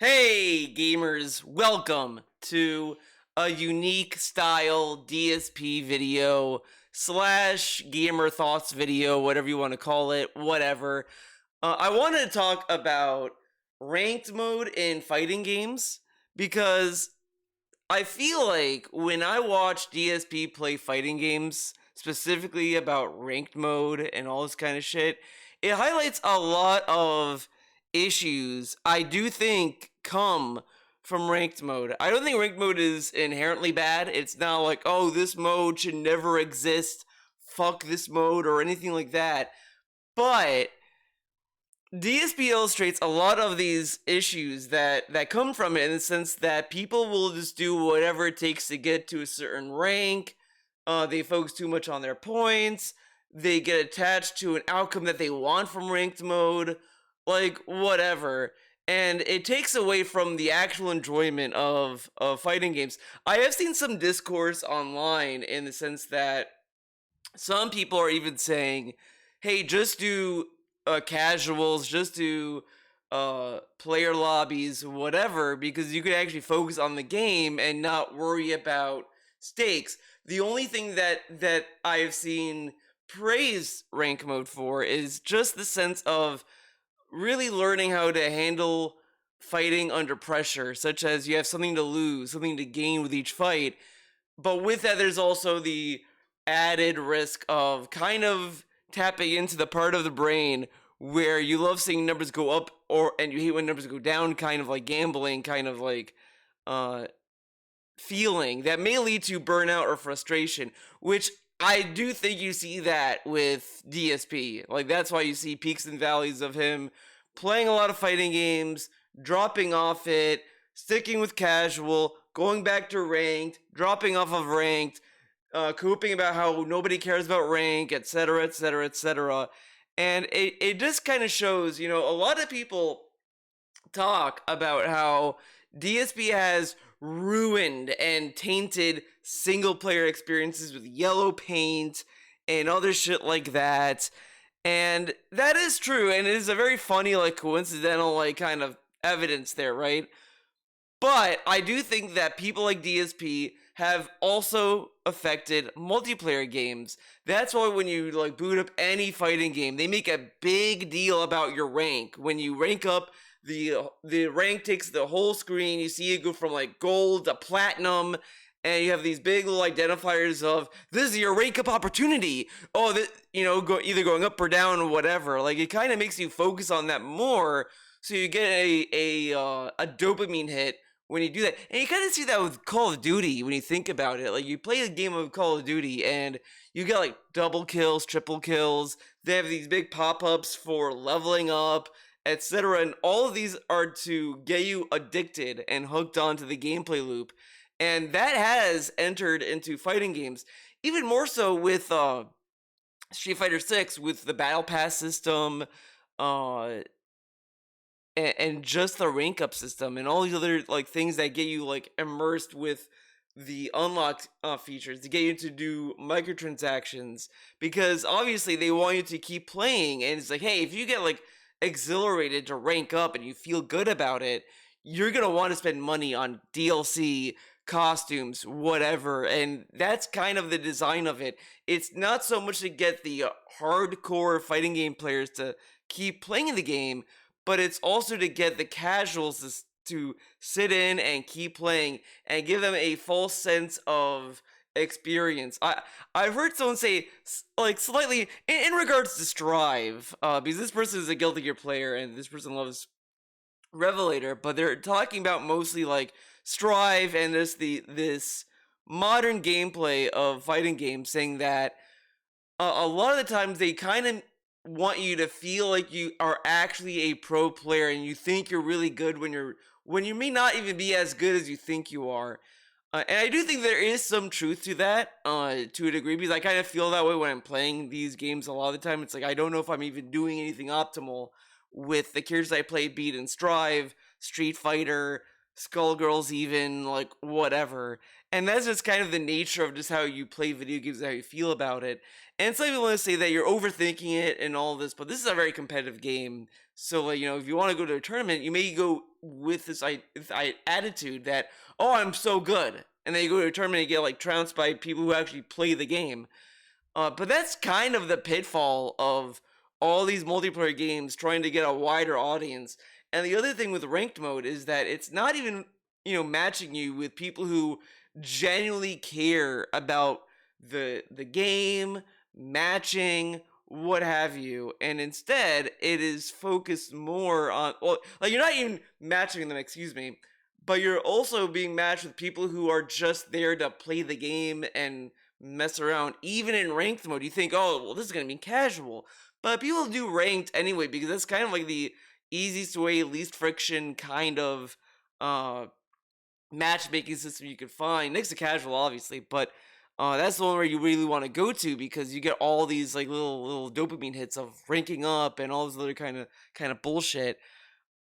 Hey gamers, welcome to a unique style DSP video slash gamer thoughts video, whatever you want to call it, whatever. I wanted to talk about ranked mode in fighting games because I feel like when I watch DSP play fighting games, specifically about ranked mode and all this kind of shit, it highlights a lot of issues I do think come from ranked mode. I don't think ranked mode is inherently bad. It's not like, oh, this mode should never exist, fuck this mode, or anything like that. But DSP illustrates a lot of these issues that come from it in the sense that people will just do whatever it takes to get to a certain rank. They focus too much on their points. They get attached to an outcome that they want from ranked mode, like whatever. And it takes away from the actual enjoyment of fighting games. I have seen some discourse online in the sense that some people are even saying, hey, just do casuals, just do player lobbies, whatever, because you could actually focus on the game and not worry about stakes. The only thing that I've seen praise rank mode for is just the sense of really learning how to handle fighting under pressure, such as you have something to lose, something to gain with each fight. But with that, there's also the added risk of kind of tapping into the part of the brain where you love seeing numbers go up and you hate when numbers go down, kind of like gambling, kind of like uh feeling that may lead to burnout or frustration, which I do think you see that with DSP. Like that's why you see peaks and valleys of him playing a lot of fighting games, dropping off it, sticking with casual, going back to ranked, dropping off of ranked, cooping about how nobody cares about rank, etc., etc., etc. And it just kind of shows, a lot of people talk about how DSP has ruined and tainted single player experiences with yellow paint and other shit like that. And that is true, and it is a very funny, like, coincidental, like, kind of evidence there, right? But I do think that people like DSP have also affected multiplayer games. That's why when you like boot up any fighting game, they make a big deal about your rank. When you rank up, the rank takes the whole screen. You see it go from like gold to platinum, and you have these big little identifiers of this is your rank up opportunity. Oh, either going up or down or whatever. Like it kind of makes you focus on that more, so you get a dopamine hit when you do that. And you kind of see that with Call of Duty when you think about it. Like you play a game of Call of Duty and you get like double kills, triple kills. They have these big pop-ups for leveling up, etc. And all of these are to get you addicted and hooked onto the gameplay loop. And that has entered into fighting games, even more so with Street Fighter 6 with the battle pass system, uh and just the rank up system and all these other like things that get you like immersed with the unlocked features to get you to do microtransactions, because obviously they want you to keep playing, and it's like, hey, if you get like exhilarated to rank up and you feel good about it, you're gonna want to spend money on DLC, costumes, whatever. And that's kind of the design of it. It's not so much to get the hardcore fighting game players to keep playing the game, but it's also to get the casuals to sit in and keep playing and give them a false sense of experience. I've heard someone say like slightly in regards to Strive, because this person is a Guilty Gear player and this person loves Revelator, but they're talking about mostly like Strive and this modern gameplay of fighting games, saying that a lot of the times they kind of want you to feel like you are actually a pro player and you think you're really good when you may not even be as good as you think you are. And I do think there is some truth to that, to a degree, because I kind of feel that way when I'm playing these games a lot of the time. It's like I don't know if I'm even doing anything optimal with the characters I play, beat in Strive, Street Fighter, Skullgirls, even like whatever. And that's just kind of the nature of just how you play video games, how you feel about it. And some people want to say that you're overthinking it and all this, but this is a very competitive game. So, like, if you want to go to a tournament, you may go with this attitude that, oh, I'm so good. And then you go to a tournament and get like trounced by people who actually play the game. But that's kind of the pitfall of all these multiplayer games trying to get a wider audience. And the other thing with ranked mode is that it's not even, matching you with people who genuinely care about the game, matching, what have you. And instead, it is focused more on, well, like you're not even matching them, excuse me, but you're also being matched with people who are just there to play the game and mess around. Even in ranked mode, you think, oh, well, this is gonna be casual, but people do ranked anyway because that's kind of like the easiest way, least friction kind of uh matchmaking system you could find next to casual, obviously. But that's the one where you really want to go to because you get all these like little dopamine hits of ranking up and all this other kind of bullshit.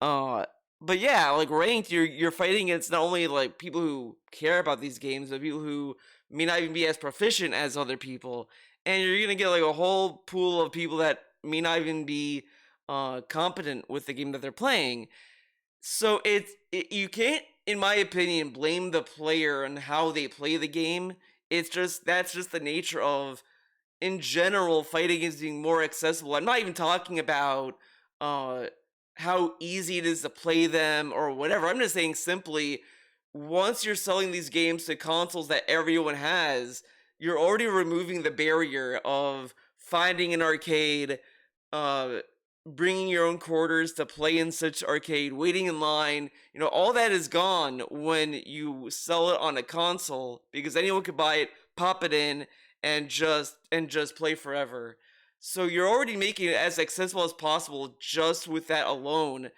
uh, but yeah, like ranked, you're fighting against not only like people who care about these games, but people who may not even be as proficient as other people, and you're gonna get like a whole pool of people that may not even be competent with the game that they're playing. So you can't, in my opinion, blame the player on how they play the game. It's just that's just the nature of, in general, fighting is being more accessible. I'm not even talking about uh how easy it is to play them or whatever. I'm just saying simply, once you're selling these games to consoles that everyone has, you're already removing the barrier of finding an arcade, uh bringing your own quarters to play in such arcade, waiting in line. All that is gone when you sell it on a console because anyone could buy it, pop it in, and just play forever. So you're already making it as accessible as possible just with that alone.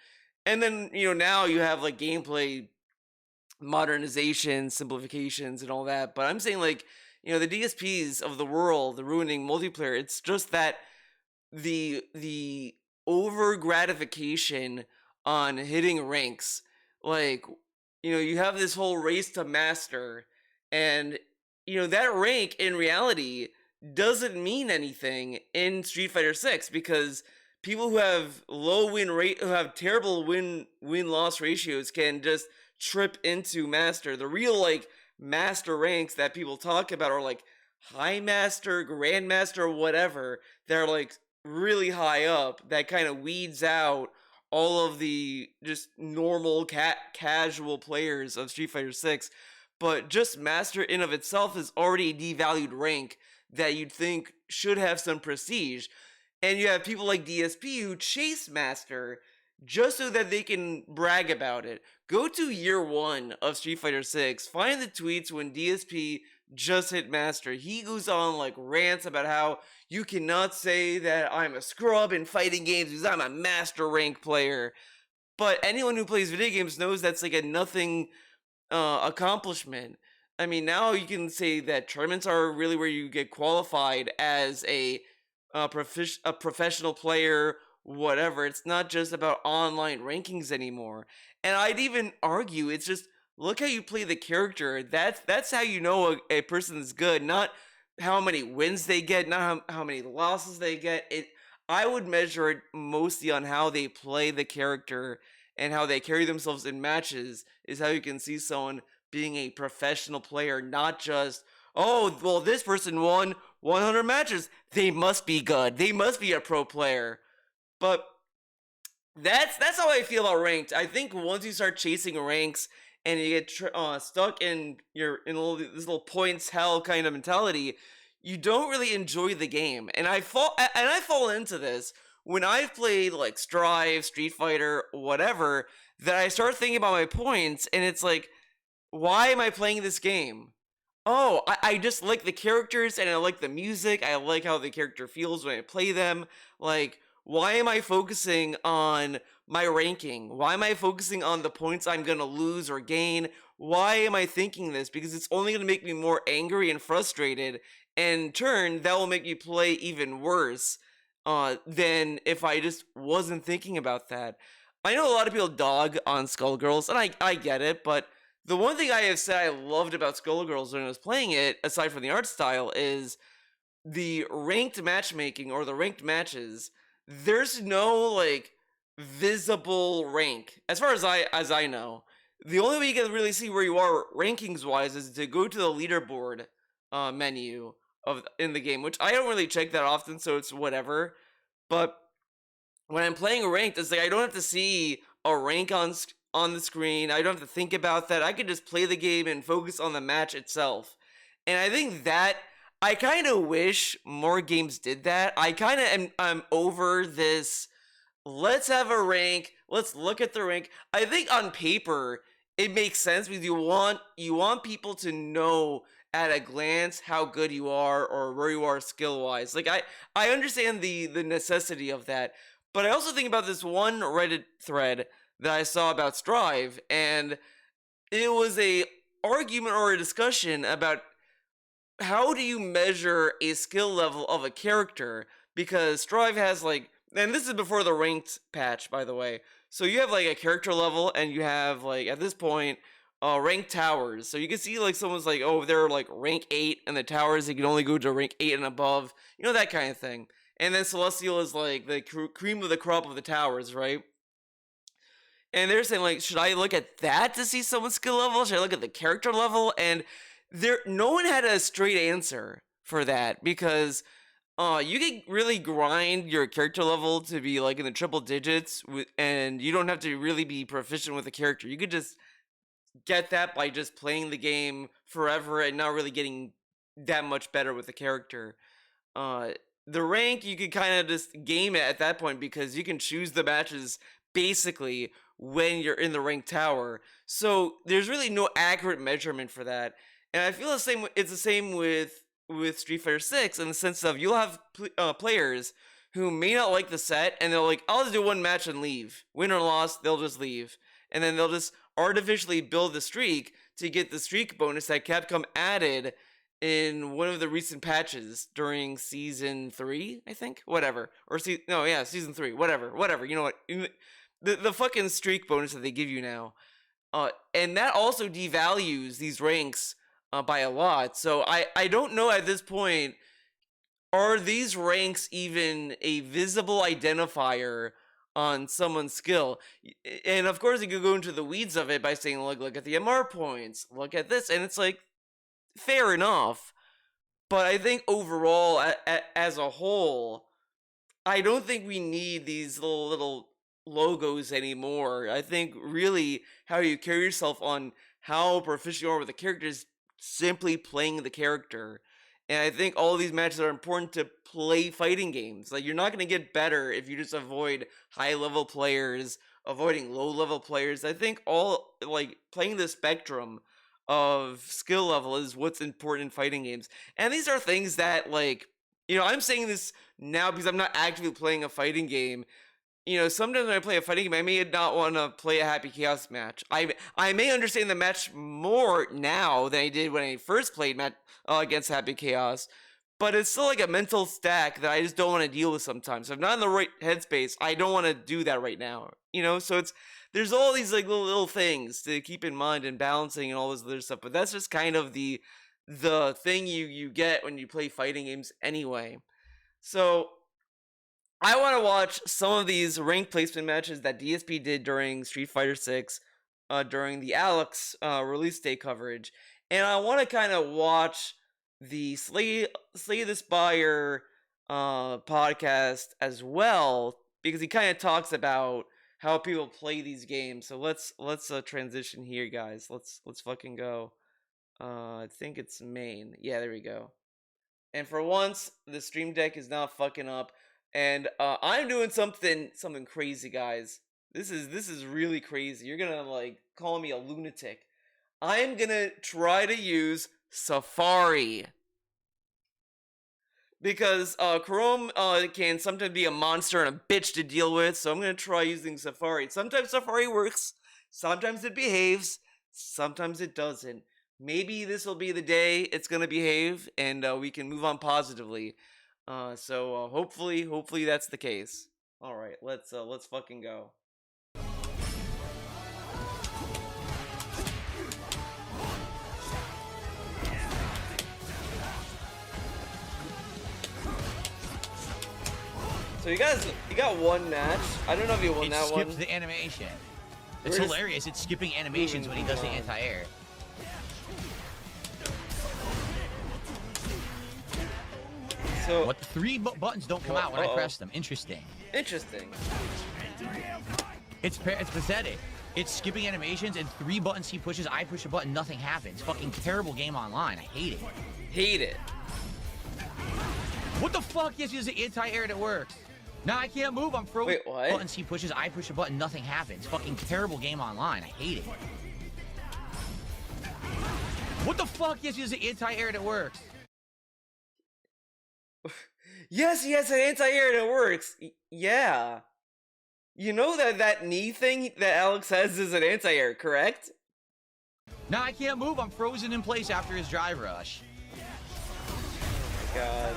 And then, now you have like gameplay modernization, simplifications, and all that. But I'm saying, like, the DSPs of the world, the ruining multiplayer, it's just that the over gratification on hitting ranks. Like, you have this whole race to master, and that rank in reality doesn't mean anything in Street Fighter 6 because people who have low win rate, who have terrible win loss ratios, can just trip into master. The real like master ranks that people talk about are like high master, grandmaster, whatever. They're like really high up, that kind of weeds out all of the just normal casual players of Street Fighter 6. But just master in of itself is already a devalued rank that you'd think should have some prestige. And you have people like DSP who chase master just so that they can brag about it. Go to year 1 of Street Fighter 6, find the tweets when DSP just hit master. He goes on like rants about how you cannot say that I'm a scrub in fighting games because I'm a master rank player. But anyone who plays video games knows that's like a nothing accomplishment. I mean, now you can say that tournaments are really where you get qualified as a professional player, whatever. It's not just about online rankings anymore. And I'd even argue it's just look how you play the character. That's how you know a person's good, not how many wins they get, not how many losses they get. I would measure it mostly on how they play the character and how they carry themselves in matches is how you can see someone being a professional player, not just, oh, well, this person won 100 matches. They must be good. They must be a pro player. But that's how I feel about ranked. I think once you start chasing ranks and you get stuck in this little points hell kind of mentality, you don't really enjoy the game. And I fall into this when I've played like Strive, Street Fighter, whatever. That I start thinking about my points, and it's like, why am I playing this game? Oh, I just like the characters and I like the music. I like how the character feels when I play them. Like, why am I focusing on my ranking? Why am I focusing on the points I'm gonna lose or gain? Why am I thinking this? Because it's only gonna make me more angry and frustrated. And in turn, that will make me play even worse than if I just wasn't thinking about that. I know a lot of people dog on Skullgirls, and I get it, but the one thing I have said I loved about Skullgirls when I was playing it, aside from the art style, is the ranked matchmaking or the ranked matches. There's no like visible rank as far as I know. The only way you can really see where you are rankings wise is to go to the leaderboard menu of in the game, which I don't really check that often, so it's whatever. But when I'm playing ranked, it's like I don't have to see a rank on the screen. I don't have to think about that. I can just play the game and focus on the match itself. And I think that I kind of wish more games did that. I kind of am I'm over this. Let's have a rank. Let's look at the rank. I think on paper it makes sense because you want people to know at a glance how good you are or where you are skill wise. Like I understand the necessity of that, but I also think about this one Reddit thread that I saw about Strive, and it was a argument or a discussion about how do you measure a skill level of a character, because Strive has like, and this is before the ranked patch, by the way. So you have like a character level, and you have like at this point ranked towers. So you can see like someone's like, oh, they're like rank 8, and the towers they can only go to rank 8 and above, that kind of thing. And then Celestial is like the cream of the crop of the towers, right? And they're saying like, should I look at that to see someone's skill level? Should I look at the character level? And no one had a straight answer for that, because you can really grind your character level to be like in the triple digits, and you don't have to really be proficient with the character. You could just get that by just playing the game forever and not really getting that much better with the character. uh the rank, you can kind of just game it at that point, because you can choose the matches basically when you're in the rank tower. So there's really no accurate measurement for that. And I feel the same, it's the same with Street Fighter 6, in the sense of you'll have players who may not like the set, and they'll like, I'll just do one match and leave, win or loss, they'll just leave, and then they'll just artificially build the streak to get the streak bonus that Capcom added in one of the recent patches during season 3, I think, whatever, or no, yeah, season 3, whatever. You know what? The fucking streak bonus that they give you now, and that also devalues these ranks by a lot. So I don't know at this point, are these ranks even a visible identifier on someone's skill? And of course, you could go into the weeds of it by saying, look at the MR points, look at this, and it's like, fair enough. But I think overall, as a whole, I don't think we need these little logos anymore. I think really how you carry yourself on how proficient you are with the character is simply playing the character. And I think all these matches are important to play fighting games. Like, you're not going to get better if you just avoid high level players, avoiding low level players. I think all like playing the spectrum of skill level is what's important in fighting games. And these are things that, like, I'm saying this now because I'm not actively playing a fighting game. Sometimes when I play a fighting game, I may not want to play a Happy Chaos match. I may understand the match more now than I did when I first played against Happy Chaos, but it's still like a mental stack that I just don't want to deal with sometimes. So if I'm not in the right headspace, I don't want to do that right now. So there's all these like little things to keep in mind, and balancing and all this other stuff. But that's just kind of the thing you get when you play fighting games anyway. So I want to watch some of these rank placement matches that DSP did during Street Fighter 6, during the Alex release day coverage, and I want to kind of watch the Slay the Spire podcast as well, because he kind of talks about how people play these games. So let's transition here, guys. Let's fucking go. I think it's main. Yeah, there we go. And for once, the stream deck is not fucking up, and I'm doing something crazy, guys. This is really crazy. You're gonna like call me a lunatic. I'm gonna try to use Safari, because Chrome can sometimes be a monster and a bitch to deal with. So I'm gonna try using Safari. Sometimes Safari works, sometimes it behaves, sometimes it doesn't. Maybe this will be the day it's gonna behave, and we can move on positively. So hopefully that's the case. All right, let's fucking go. So you got one match. I don't know if you won that one. It skips the animation. It's hilarious. It's skipping animations when he does the anti-air. So what? 3 buttons don't come out when I press them. Interesting. Interesting. It's pathetic. It's skipping animations and 3 buttons he pushes. I push a button, nothing happens. Fucking terrible game online. I hate it. Hate it. What the fuck? Yes, use the anti-air and it works. Now I can't move. I'm frozen. Wait, what? Buttons he pushes. I push a button, nothing happens. Fucking terrible game online. I hate it. What the fuck? Yes, use the anti-air and it works. Yes, he has an anti-air and it works. Yeah. You know that knee thing that Alex has is an anti-air, correct? Now I can't move. I'm frozen in place after his drive rush. Oh my god.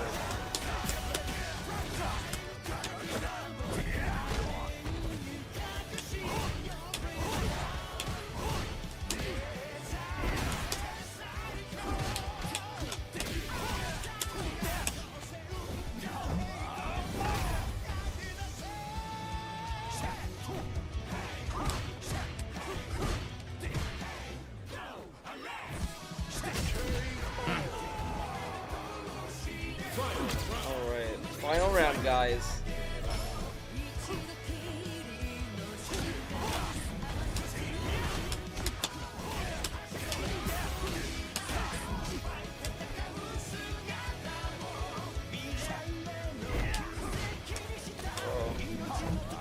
Final round, guys.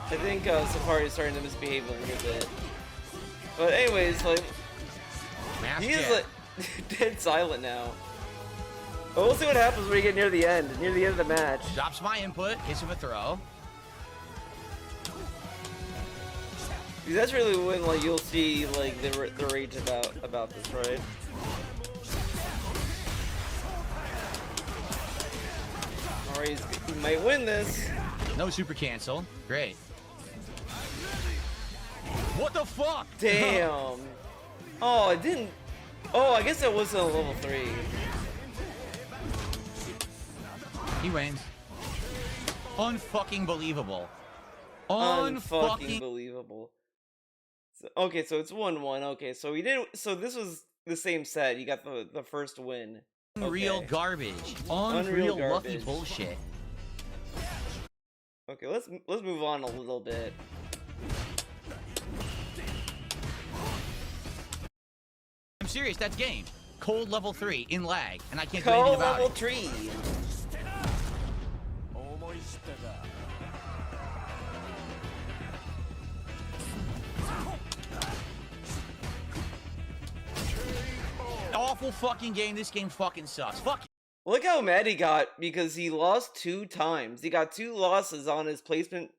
I think Safari is starting to misbehave a little bit. But anyways, like, he is like dead silent now. But we'll see what happens when we get near the end of the match. Drops my input, hits him a throw. Because that's really when like you'll see like the rage about this, right? Alright, he might win this. No super cancel. Great. What the fuck? Damn. Oh, it didn't. Oh, I guess that wasn't a level 3. He wins. Unfucking believable. Unfucking believable. So, okay, so it's 1-1. Okay, so we did. So this was the same set. You got the first win. Unreal garbage. Unreal lucky bullshit. Okay, let's move on a little bit. I'm serious. That's game. Cold level 3 in lag, and I can't do anything about it. Cold level 3. Awful fucking game. This game fucking sucks. Fuck. Look how mad he got because he lost 2 times. He got 2 losses on his placement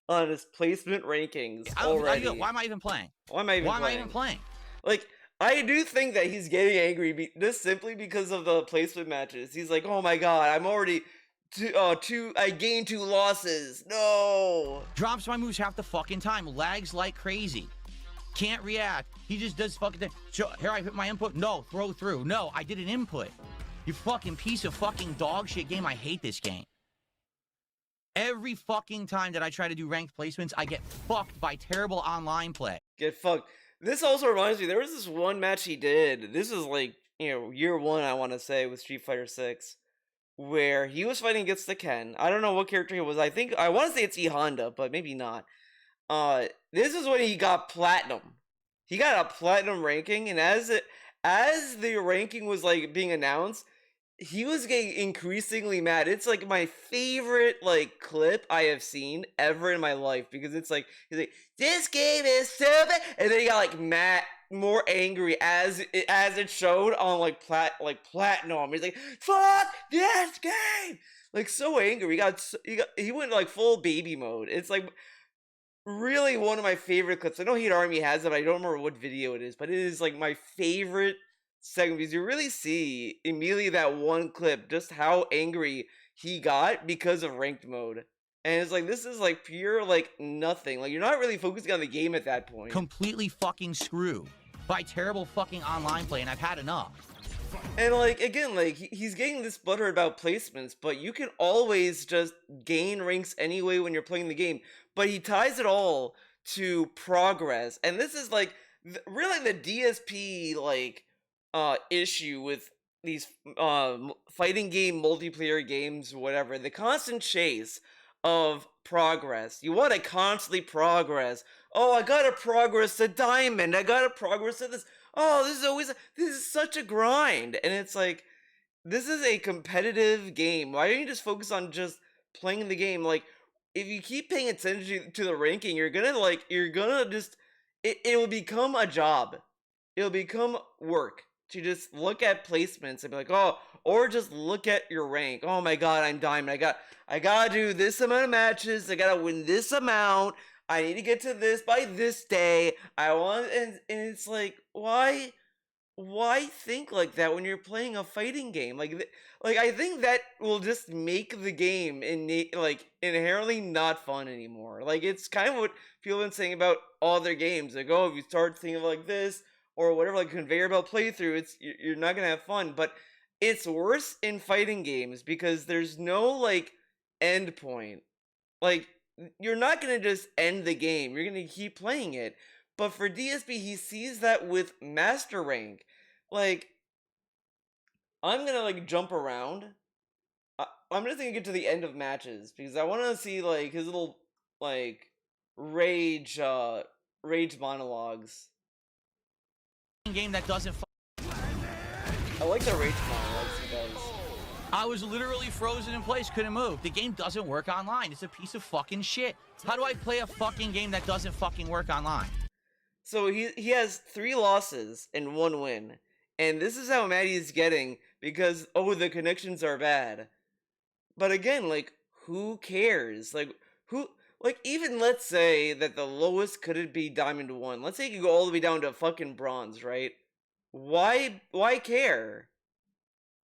rankings already. Why am I even playing? Why am I even playing? Like, I do think that he's getting angry just simply because of the placement matches. He's like, oh my god, I'm already I gained 2 losses. No. Drops my moves half the fucking time. Lags like crazy. Can't react. He just does fucking thing. So, here I hit my input. No, throw through. No, I did an input. You fucking piece of fucking dog shit game. I hate this game. Every fucking time that I try to do ranked placements, I get fucked by terrible online play. Get fucked. This also reminds me, there was this one match he did. This was like, you know, year 1, I want to say, with Street Fighter 6, where he was fighting against the Ken. I don't know what character he was. I want to say it's E Honda, but maybe not. This is when he got platinum. He got a platinum ranking, and as the ranking was like being announced, he was getting increasingly mad. It's like my favorite like clip I have seen ever in my life, because it's like he's like, this game is stupid, and then he got like mad, more angry as it showed on like platinum. He's like, fuck this game, like so angry. He went like full baby mode. It's like really one of my favorite clips. I know Heat Army has it, but I don't remember what video it is, but it is like my favorite segment, because you really see immediately that one clip just how angry he got because of ranked mode. And it's like, this is like pure like nothing. Like, you're not really focusing on the game at that point. Completely fucking screwed by terrible fucking online play, and I've had enough. And like again, like he's getting this butthurt about placements, but you can always just gain ranks anyway when you're playing the game. But he ties it all to progress, and this is like really the DSP like issue with these fighting game multiplayer games, whatever. The constant chase of progress. You want to constantly progress. Oh, I gotta progress to diamond. I gotta progress to this. Oh, this is such a grind. And it's like, this is a competitive game. Why don't you just focus on just playing the game? Like, if you keep paying attention to the ranking, you're gonna just, it will become a job. It'll become work to just look at placements and be like, oh, or just look at your rank. Oh my god, I'm diamond. I gotta do this amount of matches. I gotta win this amount. I need to get to this by this day. I want, and it's like, why think like that when you're playing a fighting game? Like I think that will just make the game like inherently not fun anymore. Like it's kind of what people have been saying about all their games. Like, oh, if you start thinking like this or whatever, like conveyor belt playthrough, you're not gonna have fun. But it's worse in fighting games because there's no like end point. Like you're not gonna just end the game. You're gonna keep playing it. But for DSP, he sees that with Master Rank. Like, I'm gonna like jump around. I'm just gonna get to the end of matches because I want to see like his little like rage rage monologues. Game that doesn't. I like the rage monologues he does. I was literally frozen in place, couldn't move. The game doesn't work online. It's a piece of fucking shit. How do I play a fucking game that doesn't fucking work online? So he has 3 losses and 1 win. And this is how mad he's getting because, oh, the connections are bad. But again, like, who cares? Like, even let's say that the lowest couldn't be Diamond 1. Let's say you go all the way down to fucking Bronze, right? Why care?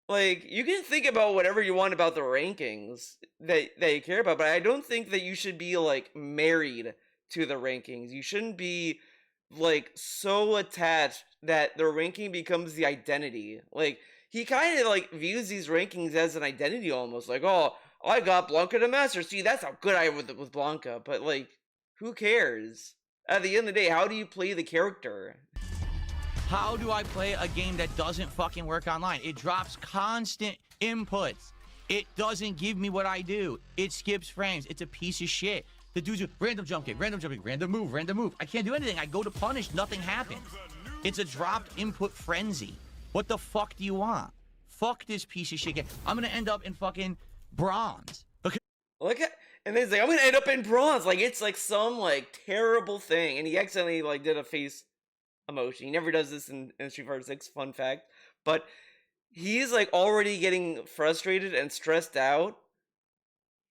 Like, you can think about whatever you want about the rankings that you care about, but I don't think that you should be, like, married to the rankings. You shouldn't be like so attached that the ranking becomes the identity. Like he kind of like views these rankings as an identity almost. Like, oh, I got Blanca to master. See, that's how good I am with Blanca. But like, who cares? At the end of the day, how do you play the character? How do I play a game that doesn't fucking work online? It drops constant inputs. It doesn't give me what I do. It skips frames. It's a piece of shit. The dude's random jump kick, random jumping, random move, random move. I can't do anything. I go to punish, nothing happens. It's a dropped input frenzy. What the fuck do you want? Fuck this piece of shit game. I'm gonna end up in fucking bronze. Okay. Look at, and he's like, I'm gonna end up in bronze. Like it's like some like terrible thing. And he accidentally like did a face emotion. He never does this in Street Fighter 6, fun fact. But he's like already getting frustrated and stressed out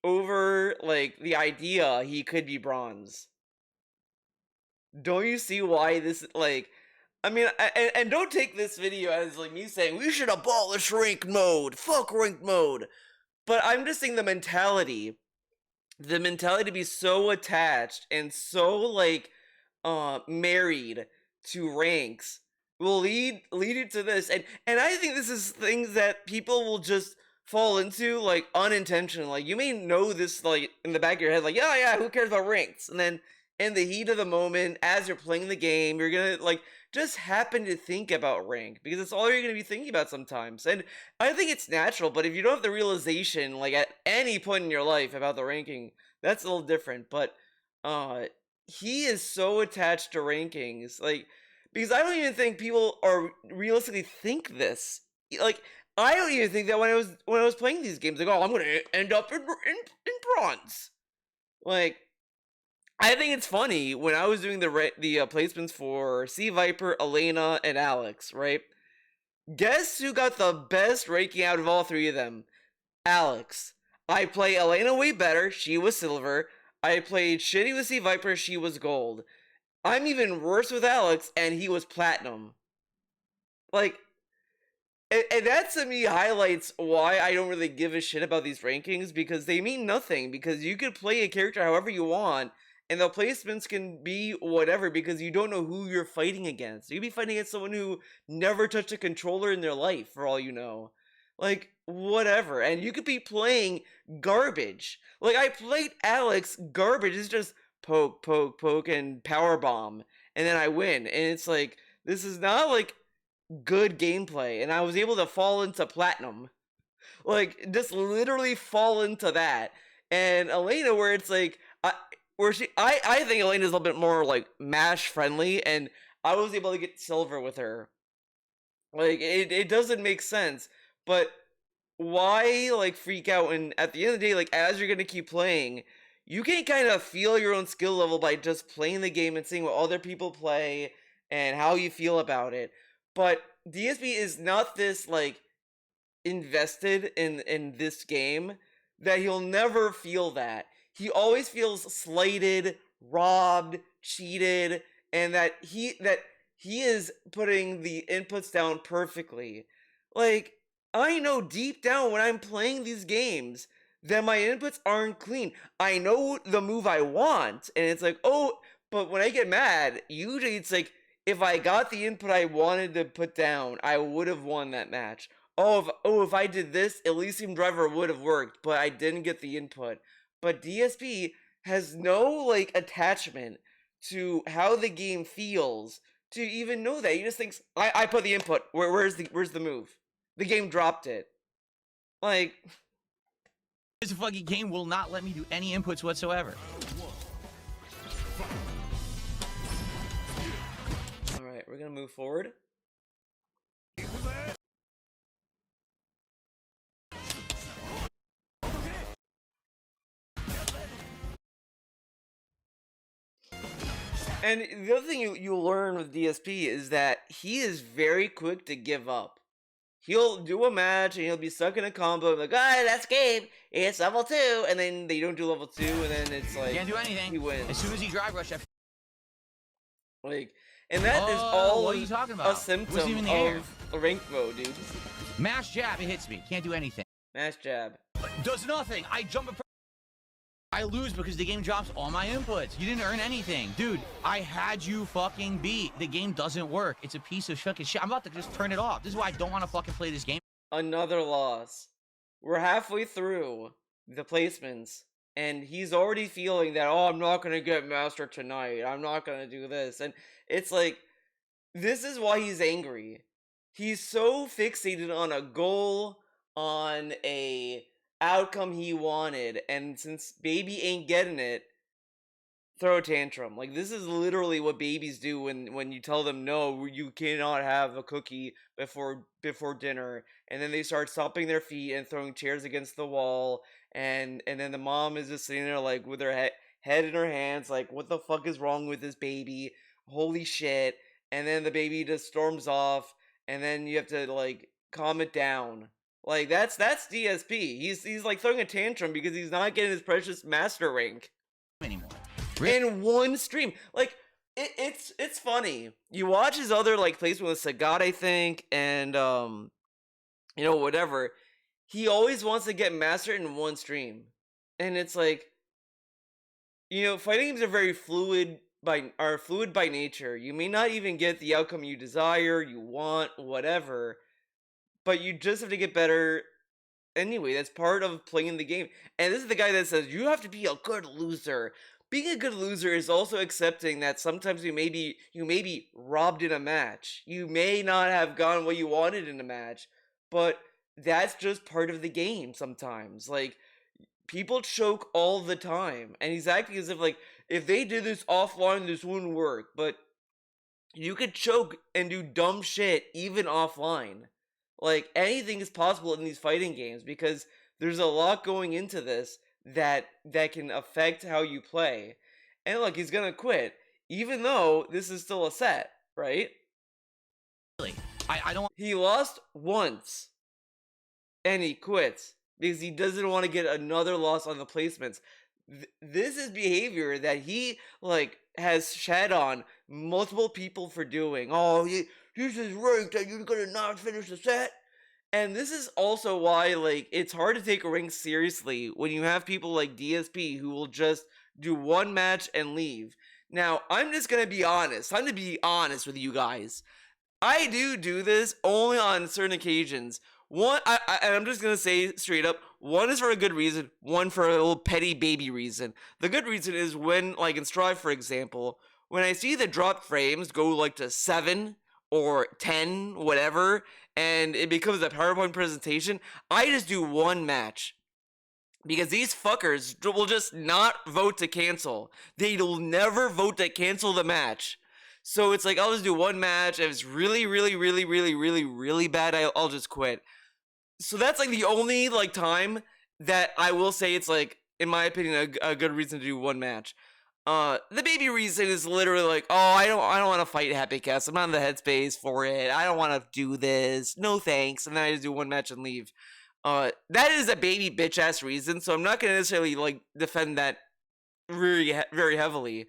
over like the idea he could be bronze. Don't you see why this like I mean and don't take this video as like me saying we should abolish rank mode, fuck rank mode, but I'm just saying the mentality to be so attached and so like married to ranks will lead it to this. And I think this is things that people will just fall into like unintentionally. Like you may know this like in the back of your head, like yeah, who cares about ranks? And then in the heat of the moment, as you're playing the game, you're gonna like just happen to think about rank because it's all you're gonna be thinking about sometimes. And I think it's natural, but if you don't have the realization like at any point in your life about the ranking, that's a little different. But he is so attached to rankings, like because I don't even think people are realistically think this. Like I don't even think that when I was playing these games, like, oh, I'm gonna end up in bronze. Like, I think it's funny when I was doing the placements for C Viper, Elena, and Alex. Right? Guess who got the best ranking out of all 3 of them? Alex. I play Elena way better. She was silver. I played shitty with C Viper. She was gold. I'm even worse with Alex, and he was platinum. Like. And that to me highlights why I don't really give a shit about these rankings because they mean nothing. Because you could play a character however you want, And the placements can be whatever because you don't know who you're fighting against. You could be fighting against someone who never touched a controller in their life, for all you know. Like, whatever. And you could be playing garbage. Like, I played Alex garbage. It's just poke, poke, poke, and power bomb. And then I win. And it's like, this is not like good gameplay. And I was able to fall into platinum. Like, just literally fall into that. And Elena, where it's like, I think Elena's a little bit more like mash friendly, and I was able to get silver with her. Like, it doesn't make sense, but why like freak out? And at the end of the day, like, as you're gonna keep playing, you can kind of feel your own skill level by just playing the game and seeing what other people play and how you feel about it. But DSP is not this like invested in this game that he'll never feel that. He always feels slighted, robbed, cheated, and that he is putting the inputs down perfectly. Like, I know deep down when I'm playing these games that my inputs aren't clean. I know the move I want, and it's like, oh, but when I get mad, usually it's like, if I got the input I wanted to put down, I would have won that match. If I did this, Elysium Driver would have worked, but I didn't get the input. But DSP has no like attachment to how the game feels to even know that. He just thinks, I put the input. Where's the move? The game dropped it. Like, This fucking game will not let me do any inputs whatsoever. alright, we're gonna move forward. And the other thing you learn with DSP is that he is very quick to give up. He'll do a match and he'll be stuck in a combo like, that's game. It's level 2, and then they don't do level 2, and then it's like Can't do anything. He wins. As soon as he drive rush, Like, and that is all what are you talking about? a symptom Wasn't even in the air. of rank mode, dude. Mash jab, it hits me. Can't do anything. Mash jab. Does nothing. I jump. I lose because the game drops all my inputs. You didn't earn anything. Dude, I had you fucking beat. The game doesn't work. It's a piece of fucking shit. I'm about to just turn it off. This is why I don't want to fucking play this game. Another loss. We're halfway through the placements, and he's already feeling that, I'm not going to get master tonight. I'm not going to do this. And it's like, this is why he's angry. He's so fixated on a goal, on a outcome he wanted, and since baby ain't getting it, throw a tantrum. Like, this is literally what babies do when you tell them, no, you cannot have a cookie before dinner, and then they start stomping their feet and throwing chairs against the wall, and then the mom is just sitting there like with her head in her hands, like, what the fuck is wrong with this baby? Holy shit. And then the baby just storms off, and then you have to like calm it down. Like, that's DSP. He's like throwing a tantrum because he's not getting his precious master rank Anymore. in one stream. Like, it's funny. You watch his other like placement with Sagat, I think, and whatever. He always wants to get mastered in one stream, and it's like, fighting games are very fluid by nature. You may not even get the outcome you desire, you want, whatever, but you just have to get better anyway. That's part of playing the game. And this is the guy that says you have to be a good loser. Being a good loser is also accepting that sometimes you may be robbed in a match. You may not have gotten what you wanted in a match, but that's just part of the game sometimes. Like, people choke all the time, and he's acting as if like, if they did this offline, this wouldn't work. But you could choke and do dumb shit even offline. Like, anything is possible in these fighting games because there's a lot going into this that can affect how you play. And look, he's gonna quit, even though this is still a set, right? Really, I don't. He lost once, and he quits because he doesn't want to get another loss on the placements. This is behavior that he like has shed on multiple people for doing. This is ranked and you're gonna not finish the set. And this is also why like it's hard to take a rank seriously when you have people like DSP who will just do one match and leave. Now, I'm just gonna be honest. I'm gonna be honest with you guys. I do this only on certain occasions. And I'm just gonna say straight up, one is for a good reason, one for a little petty baby reason. The good reason is when, like in Strive, for example, when I see the drop frames go like to 7 or 10, whatever, and it becomes a PowerPoint presentation, I just do one match. Because these fuckers will just not vote to cancel. They'll never vote to cancel the match. So it's like, I'll just do one match. If it's really, really, really, really, really, really bad, I'll just quit. So that's like the only like time that I will say it's like, in my opinion, a good reason to do one match. The baby reason is literally like, oh, I don't want to fight Happy Cast. I'm not in the headspace for it. I don't want to do this. No thanks. And then I just do one match and leave. That is a baby bitch ass reason. So I'm not gonna necessarily like defend that very heavily.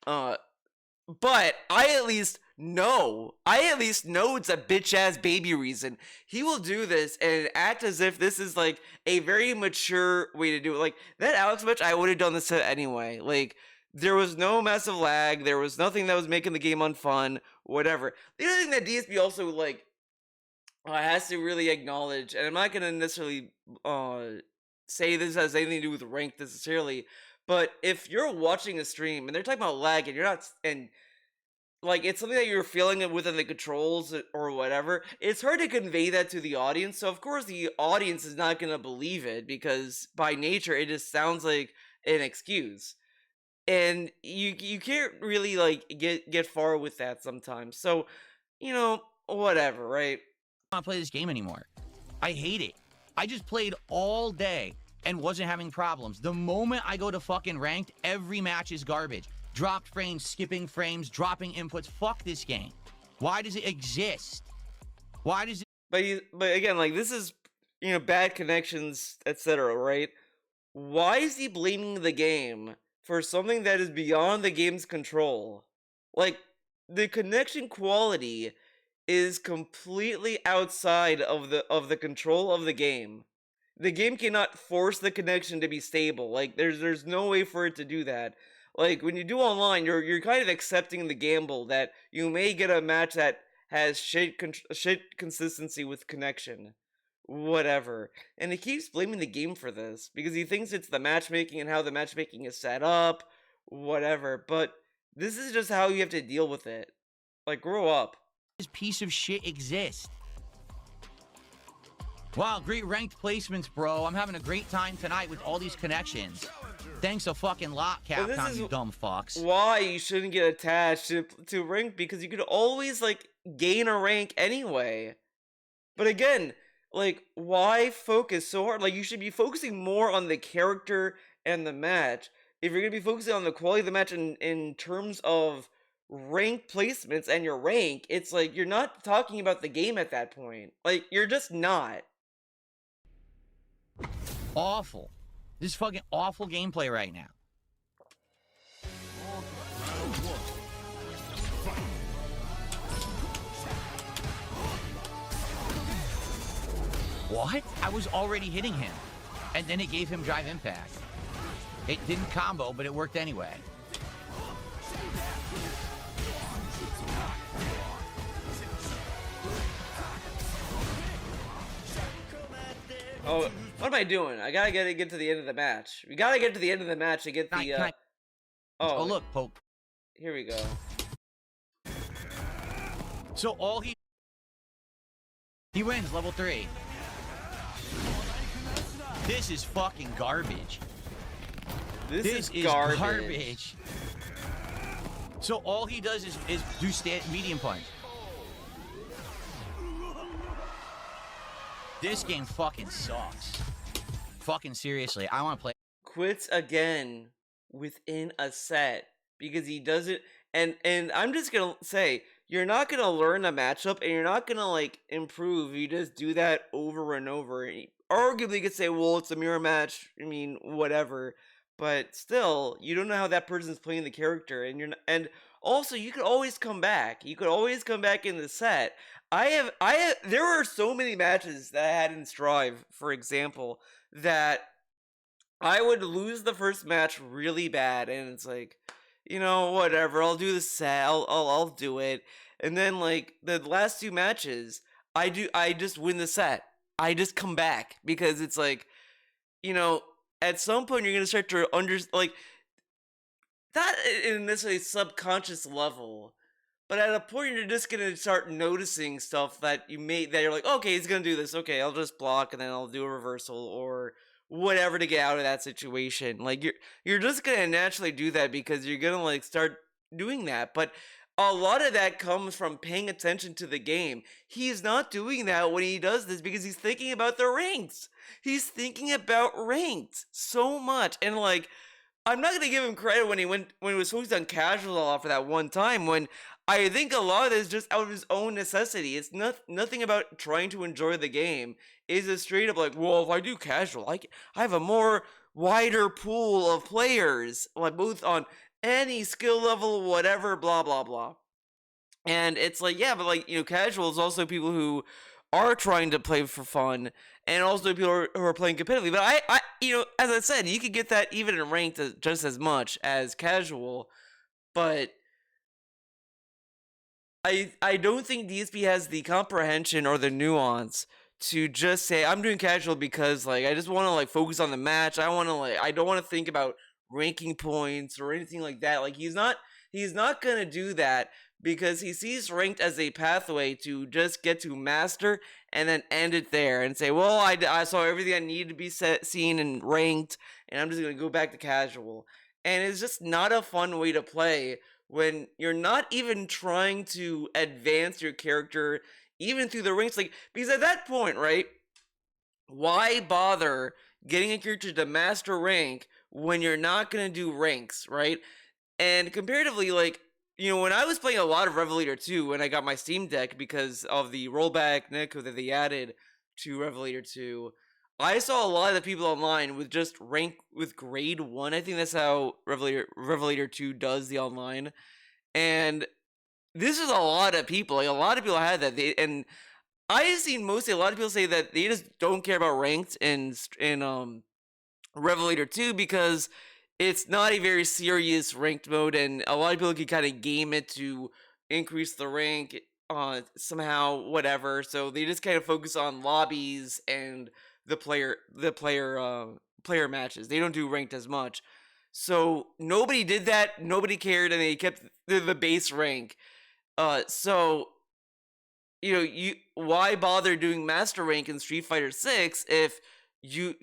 But I at least know it's a bitch ass baby reason. He will do this and act as if this is like a very mature way to do it. Like that Alex match, I would have done this anyway. Like there was no massive lag, there was nothing that was making the game unfun, whatever. The other thing that DSP also like has to really acknowledge, and I'm not gonna necessarily say this has anything to do with rank necessarily, but if you're watching a stream and they're talking about lag and you're not, and like it's something that you're feeling it within the controls or whatever, it's hard to convey that to the audience. So of course the audience is not gonna believe it because by nature it just sounds like an excuse, and you can't really like get far with that sometimes. So whatever, right? I don't play this game anymore. I hate it. I just played all day and wasn't having problems. The moment I go to fucking ranked, every match is garbage. Dropped frames, skipping frames, dropping inputs. Fuck this game. Why does it exist? Why does it... But again, like this is bad connections, etc., right? Why is he blaming the game for something that is beyond the game's control? Like the connection quality is completely outside of the control of the game. The game cannot force the connection to be stable. Like there's no way for it to do that. Like when you do online, you're kind of accepting the gamble that you may get a match that has shit consistency with connection, whatever. And he keeps blaming the game for this because he thinks it's the matchmaking and how the matchmaking is set up, whatever. But this is just how you have to deal with it. Like grow up. This piece of shit exist? Wow, great ranked placements, bro. I'm having a great time tonight with all these connections. Thanks a fucking lot, Capcom, you dumb fucks. Why you shouldn't get attached to rank, because you could always like gain a rank anyway. But again, like why focus so hard? Like you should be focusing more on the character and the match. If you're gonna be focusing on the quality of the match in terms of rank placements and your rank, it's like you're not talking about the game at that point. Like you're just not. Awful. This is fucking awful gameplay right now. What? I was already hitting him. And then it gave him drive impact. It didn't combo, but it worked anyway. Oh, what am I doing? I gotta get to the end of the match. We gotta get to the end of the match to get the. Oh, look, Pope. Here we go. So all he wins level 3. This is fucking garbage. This is garbage. So all he does is do medium punch. This game fucking sucks. Fucking seriously, I want to play. Quits again within a set because he doesn't. And I'm just gonna say, you're not gonna learn a matchup and you're not gonna like improve. You just do that over and over. Arguably, you could say, well, it's a mirror match. I mean, whatever. But still, you don't know how that person's playing the character, and and also you could always come back. You could always come back in the set. There are so many matches that I had in Strive, for example, that I would lose the first match really bad, and it's like, whatever. I'll do the set. I'll do it, and then like the last two matches, I just win the set. I just come back because it's like, you know, at some point you're gonna start to like not in necessarily subconscious level, but at a point you're just gonna start noticing stuff that you made that you're like, okay, he's gonna do this. Okay, I'll just block and then I'll do a reversal or whatever to get out of that situation. Like you're just gonna naturally do that because you're gonna like start doing that. But a lot of that comes from paying attention to the game. He's not doing that when he does this because he's thinking about the ranks. He's thinking about ranked so much. And like I'm not gonna give him credit when he was focused on casual a lot for that one time. When I think a lot of this is just out of his own necessity. It's nothing about trying to enjoy the game. It's just straight up like, well, if I do casual, I have a more wider pool of players, like both on any skill level, whatever, blah blah blah. And it's like, yeah, but like, casual is also people who are trying to play for fun and also people who are playing competitively. But as I said, you could get that even in ranked just as much as casual. But I don't think DSP has the comprehension or the nuance to just say I'm doing casual because like I just want to like focus on the match. I don't want to think about ranking points or anything like that. Like he's not going to do that because he sees ranked as a pathway to just get to master and then end it there and say, well, I saw everything I needed to be seen and ranked, and I'm just going to go back to casual. And it's just not a fun way to play when you're not even trying to advance your character even through the ranks. Like, because at that point, right, why bother getting a character to master rank when you're not going to do ranks, right? And comparatively, like, when I was playing a lot of Revelator 2 when I got my Steam Deck because of the rollback netcode that they added to Revelator 2, I saw a lot of the people online with just rank with grade 1. I think that's how Revelator 2 does the online. And this is a lot of people. Like a lot of people had that. And I've seen mostly a lot of people say that they just don't care about ranked in Revelator 2 because it's not a very serious ranked mode, and a lot of people can kind of game it to increase the rank somehow, whatever. So they just kind of focus on lobbies and the player matches. They don't do ranked as much. So nobody did that. Nobody cared, and they kept the base rank. So you why bother doing master rank in Street Fighter 6 if you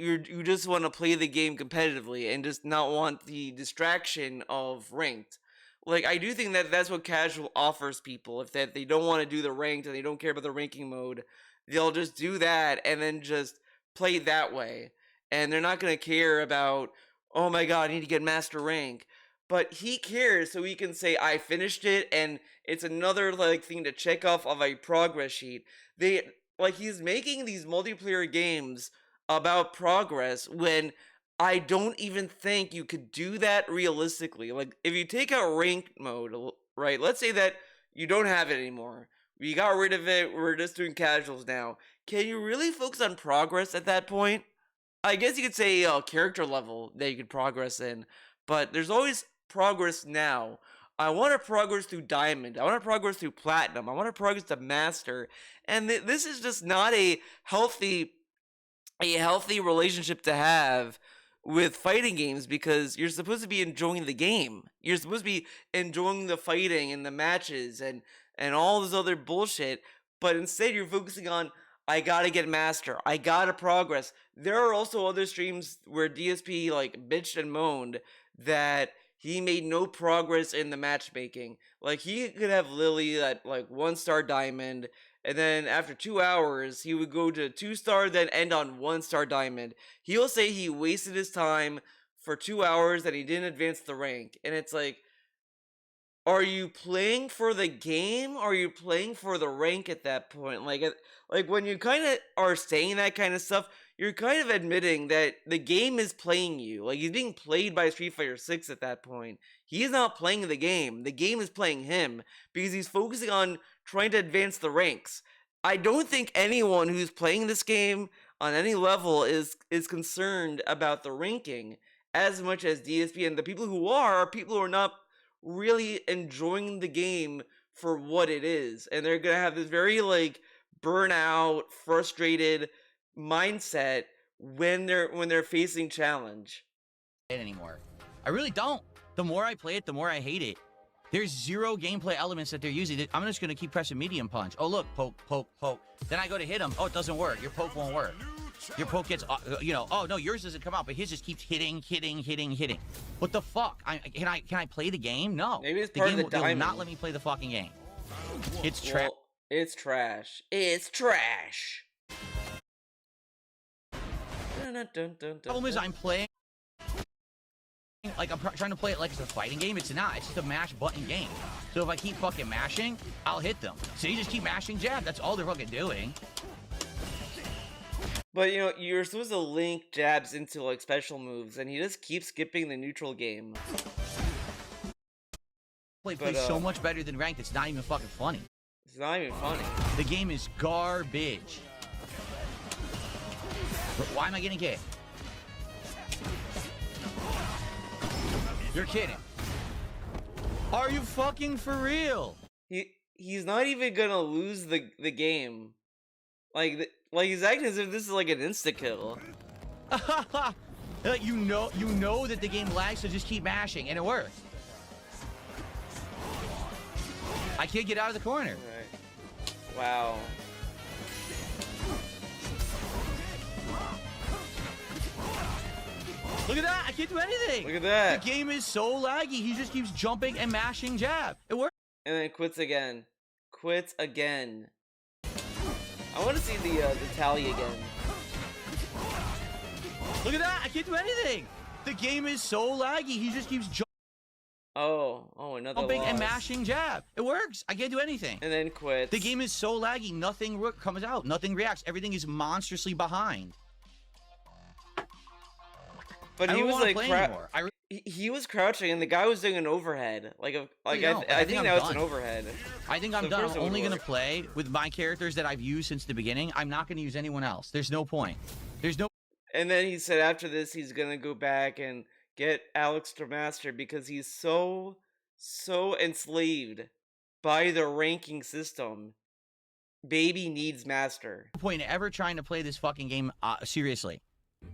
just want to play the game competitively and just not want the distraction of ranked. Like I do think that that's what casual offers people. If that they don't want to do the ranked and they don't care about the ranking mode, they'll just do that and then just play that way. And they're not going to care about, oh my god, I need to get master rank. But he cares, so he can say I finished it, and it's another like thing to check off of a progress sheet. He's making these multiplayer games about progress when I don't even think you could do that realistically. Like if you take out ranked mode, right? Let's say that you don't have it anymore. We got rid of it. We're just doing casuals now. Can you really focus on progress at that point? I guess you could say character level that you could progress in, but there's always progress now. I want to progress through diamond. I want to progress through platinum. I want to progress to master, and this is just not a healthy relationship to have with fighting games because you're supposed to be enjoying the game. You're supposed to be enjoying the fighting and the matches and all this other bullshit, but instead you're focusing on I gotta get master. I gotta progress. There are also other streams where DSP like bitched and moaned that he made no progress in the matchmaking. Like he could have Lily at like 1 star diamond, and then after 2 hours he would go to 2 star, then end on 1 star diamond. He'll say he wasted his time for 2 hours and he didn't advance the rank. And it's like, are you playing for the game or are you playing for the rank at that point? Like when you kind of are saying that kind of stuff, you're kind of admitting that the game is playing you. Like he's being played by Street Fighter 6 at that point. He's not playing the game. The game is playing him because he's focusing on trying to advance the ranks. I don't think anyone who's playing this game on any level is concerned about the ranking as much as DSP, and the people who are people who are not really enjoying the game for what it is, and they're gonna have this very like burnout, frustrated mindset when they're facing challenge. Anymore. I really don't. The more I play it, the more I hate it. There's zero gameplay elements that they're using. I'm just going to keep pressing medium punch. Oh, look, poke, poke, poke. Then I go to hit him. Oh, it doesn't work. Your poke won't work. Your poke gets, oh, no, yours doesn't come out, but his just keeps hitting. What the fuck? Can I play the game? No. Maybe it's part of the diamond. They will not let me play the fucking game. It's trash. Well, it's trash. It's trash. Problem is I'm playing like I'm trying to play it like it's a fighting game. It's not. It's just a mash button game. So if I keep fucking mashing, I'll hit them. So you just keep mashing jab. That's all they're fucking doing. But you know, you're supposed to link jabs into like special moves, and he just keeps skipping the neutral game. Play so much better than ranked. It's not even fucking funny. It's not even funny. The game is garbage. Why am I getting kicked? You're kidding. Are you fucking for real? He's not even gonna lose the game. Like he's acting as if this is like an insta kill. you know that the game lags, so just keep mashing, and it works. I can't get out of the corner. Right. Wow. Look at that! I can't do anything! Look at that! The game is so laggy, he just keeps jumping and mashing jab. It works. And then quits again. Quits again. I want to see the tally again. Look at that! I can't do anything! The game is so laggy, he just keeps jumping another jumping loss. And mashing jab. It works. I can't do anything. And then quits. The game is so laggy, nothing comes out. Nothing reacts. Everything is monstrously behind. But he was like, he was crouching, and the guy was doing an overhead. I think now it's an overhead. I think I'm done. I'm only gonna play with my characters that I've used since the beginning. I'm not gonna use anyone else. There's no point. There's no. And then he said after this, he's gonna go back and get Alex to master because he's so enslaved by the ranking system. Baby needs master. No point in ever trying to play this fucking game seriously.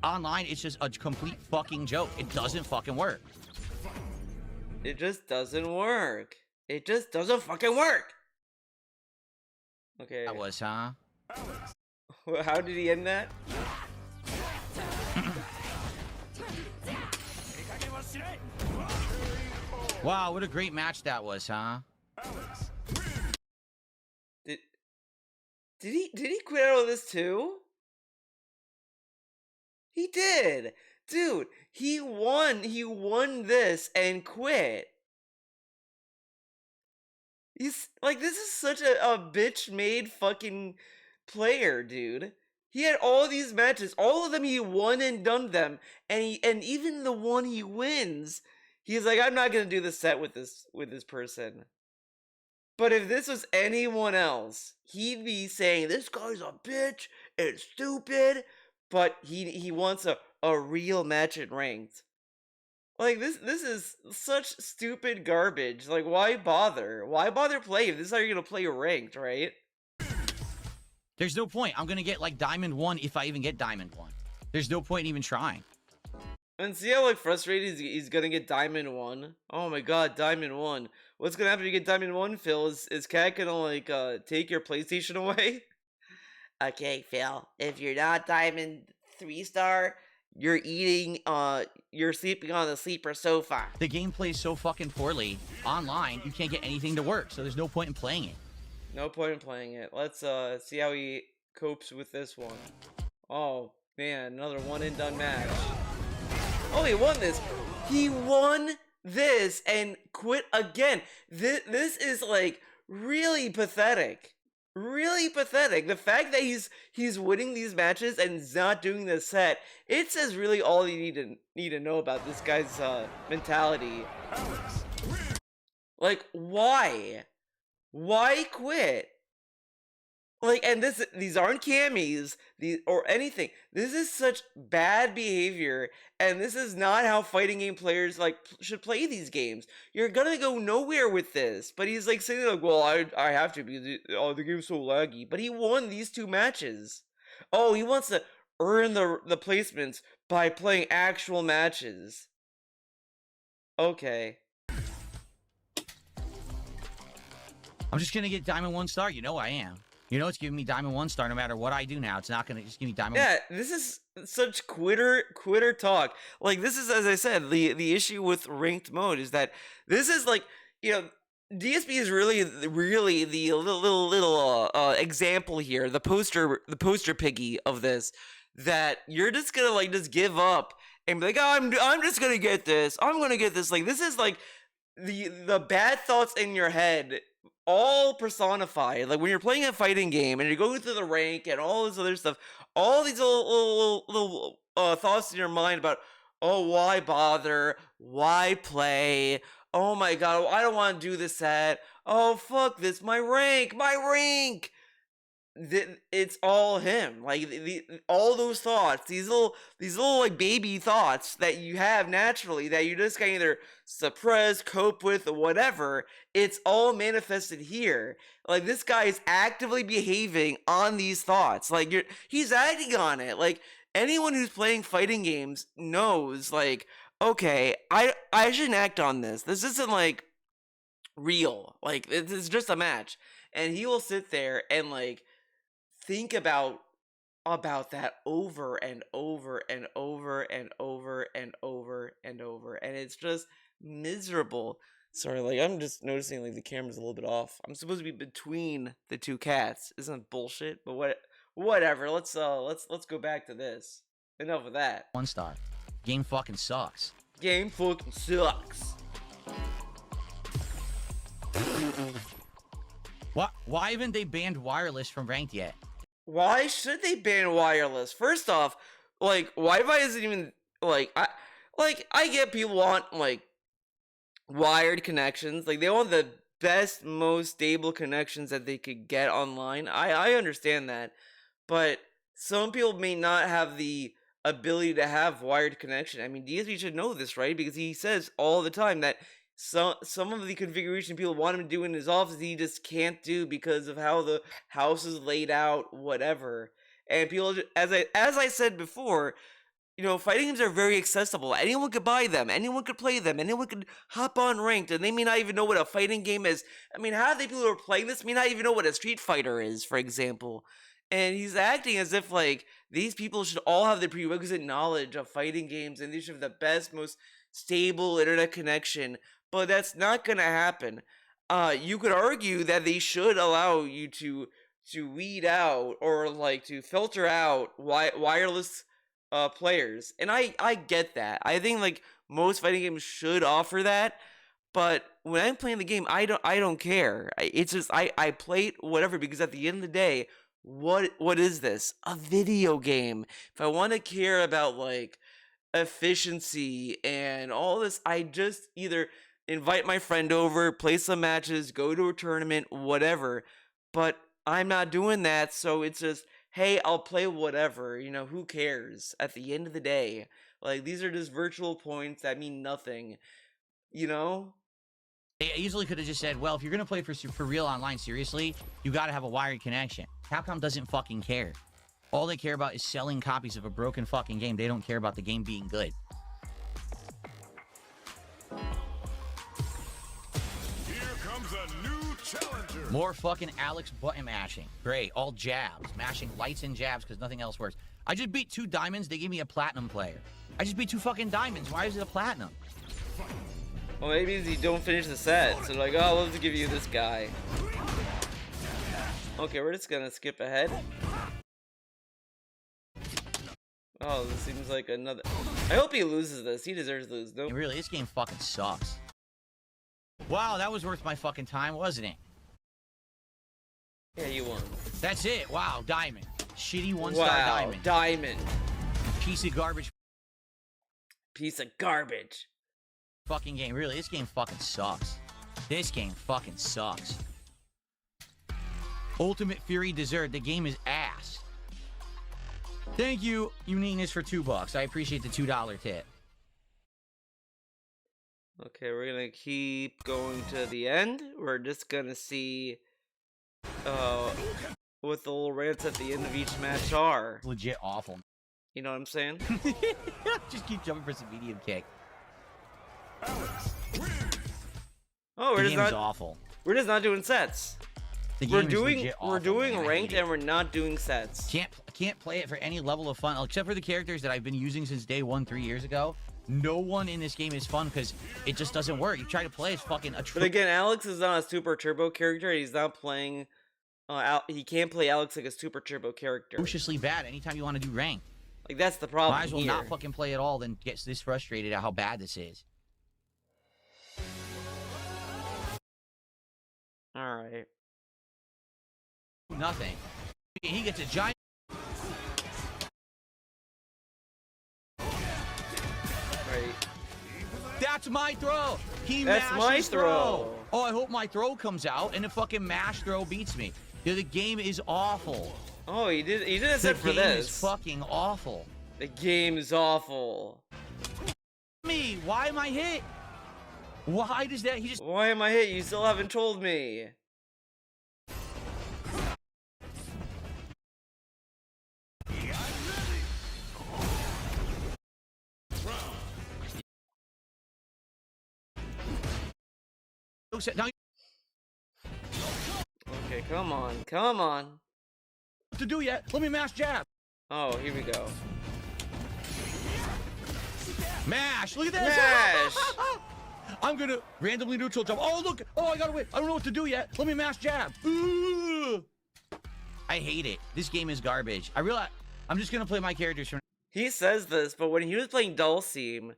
Online, it's just a complete fucking joke. It doesn't fucking work. It just doesn't work. It just doesn't fucking work. Okay. That was, huh? How did he end that? Wow, what a great match that was, huh? Did he quit out of this too? He did. Dude, he won this and quit. He's like, this is such a bitch-made fucking player, dude. He had all these matches, all of them he won and done them, and even the one he wins, he's like, I'm not gonna do the set with this person. But if this was anyone else, he'd be saying, this guy's a bitch, it's stupid, but he wants a real match at ranked. Like, this is such stupid garbage. Like, why bother? Why bother play if this is how you're gonna play ranked, right? There's no point. I'm gonna get like Diamond 1 if I even get Diamond 1. There's no point in even trying. And see how like frustrated he's gonna get Diamond 1? Oh my god, Diamond 1. What's gonna happen if you get Diamond 1, Phil? Is Cat gonna like take your PlayStation away? Okay, Phil, if you're not Diamond 3-star, you're sleeping on the sleeper sofa. The game plays so fucking poorly online, you can't get anything to work, so there's no point in playing it. No point in playing it. Let's see how he copes with this one. Oh man, another one and done match. Oh, he won this. He won this and quit again. This is like really pathetic. Really pathetic. The fact that he's winning these matches and not doing the set, it says really all you need to know about this guy's mentality. Like, why? Why quit? Like, and these aren't camis, or anything. This is such bad behavior, and this is not how fighting game players like should play these games. You're gonna go nowhere with this. But he's like saying like, "Well, I have to because the game's so laggy." But he won these 2 matches. Oh, he wants to earn the placements by playing actual matches. Okay. I'm just gonna get Diamond 1 star. You know I am. You know it's giving me Diamond 1 star no matter what I do now. It's not gonna just give me Diamond. Yeah, this is such quitter talk. Like, this is, as I said, the issue with ranked mode is that this is like, DSP is really the little example here, the poster piggy of this, that you're just gonna like just give up and be like, oh, I'm just gonna get this. I'm gonna get this. Like, this is like the bad thoughts in your head all personified. Like, when you're playing a fighting game and you're going through the rank and all this other stuff, all these little thoughts in your mind about, oh, why bother, why play, oh my god, I don't want to do this set, oh fuck this, my rank, it's all him. Like, all those thoughts, these little like baby thoughts that you have naturally that you just can either suppress, cope with, or whatever. It's all manifested here. Like, this guy is actively behaving on these thoughts. Like, he's acting on it. Like, anyone who's playing fighting games knows, like, okay, I shouldn't act on this. This isn't like real. Like, it's just a match. And he will sit there and like think about that over and over and over and over and over and over, and it's just miserable. Sorry, like, I'm just noticing like the camera's a little bit off. I'm supposed to be between the 2 cats. Isn't that bullshit? But whatever. Let's go back to this. Enough of that. 1 star. Game fucking sucks. Game fucking sucks. Why haven't they banned wireless from ranked yet? Why should they ban wireless? First off, like, Wi-Fi isn't even like I get people want like wired connections. Like, they want the best, most stable connections that they could get online. I understand that. But some people may not have the ability to have wired connection. I mean, DSP should know this, right? Because he says all the time that some of the configuration people want him to do in his office, he just can't do because of how the house is laid out, whatever. And people, as I said before, fighting games are very accessible. Anyone could buy them. Anyone could play them. Anyone could hop on ranked, and they may not even know what a fighting game is. I mean, half the people who are playing this may not even know what a Street Fighter is, for example. And he's acting as if like these people should all have the prerequisite knowledge of fighting games, and they should have the best, most stable internet connection. But that's not gonna happen. You could argue that they should allow you to weed out or like to filter out wireless players, and I get that. I think like most fighting games should offer that. But when I'm playing the game, I don't care. It's just I play it whatever, because at the end of the day, what is this? A video game. If I want to care about like efficiency and all this, I just either invite my friend over, play some matches, go to a tournament, whatever. But I'm not doing that, so it's just, hey, I'll play whatever, who cares at the end of the day? Like, these are just virtual points that mean nothing, They easily could have just said, well, if you're going to play for real online, seriously, you got to have a wired connection. Capcom doesn't fucking care. All they care about is selling copies of a broken fucking game. They don't care about the game being good. Here comes a new challenger. More fucking Alex button mashing. Great. All jabs. Mashing lights and jabs because nothing else works. I just beat 2 diamonds. They gave me a platinum player. I just beat 2 fucking diamonds. Why is it a platinum? Well, maybe you don't finish the set, so like, oh, let's give you this guy. Okay, we're just gonna skip ahead. Oh, this seems like another... I hope he loses this. He deserves to lose. Nope. Really, this game fucking sucks. Wow, that was worth my fucking time, wasn't it? Yeah, you won. That's it. Wow, diamond. Shitty 1-star diamond. Diamond. Piece of garbage. Piece of garbage. Fucking game. Really, this game fucking sucks. This game fucking sucks. Ultimate Fury dessert. The game is ass. Thank you, Uniqueness, for $2. I appreciate the $2 tip. Okay, we're gonna keep going to the end. We're just gonna see what the little rants at the end of each match are. It's legit awful. You know what I'm saying? Just keep jumping for some medium kick. Oh, The game is awful. we're just not doing sets. The We're game is doing legit awful, we're doing man. I ranked hate it. and we're not doing sets. Can't play it for any level of fun, except for the characters that I've been using since day one 3 years ago. No one in this game is fun because it just doesn't work. You try to play as fucking a. But again, Alex is not a super turbo character. He's not playing. He can't play Alex like a super turbo character. Atrociously bad anytime you want to do rank. Like that's the problem. Might as well here. not fucking play at all than get this frustrated at how bad this is. All right. Nothing. He gets a giant. Right. That's my throw. That's my mashes throw. Oh, I hope my throw comes out and the fucking mash throw beats me. Dude, the game is awful. Oh, he did a set for The game this. is fucking awful. The game is awful. Me, why am I hit? Why does that? He just. Why am I hit? You still haven't told me. Now Okay, come on, come on. to do yet? Let me mash jab. Oh, here we go. Mash. Look at this. Mash. I'm gonna randomly neutral jump. Oh look. Oh, I gotta wait. I don't know what to do yet. Let me mash jab. Ooh. I hate it. This game is garbage. I realize I'm just gonna play my characters from. He says this, but when he was playing Dulcim,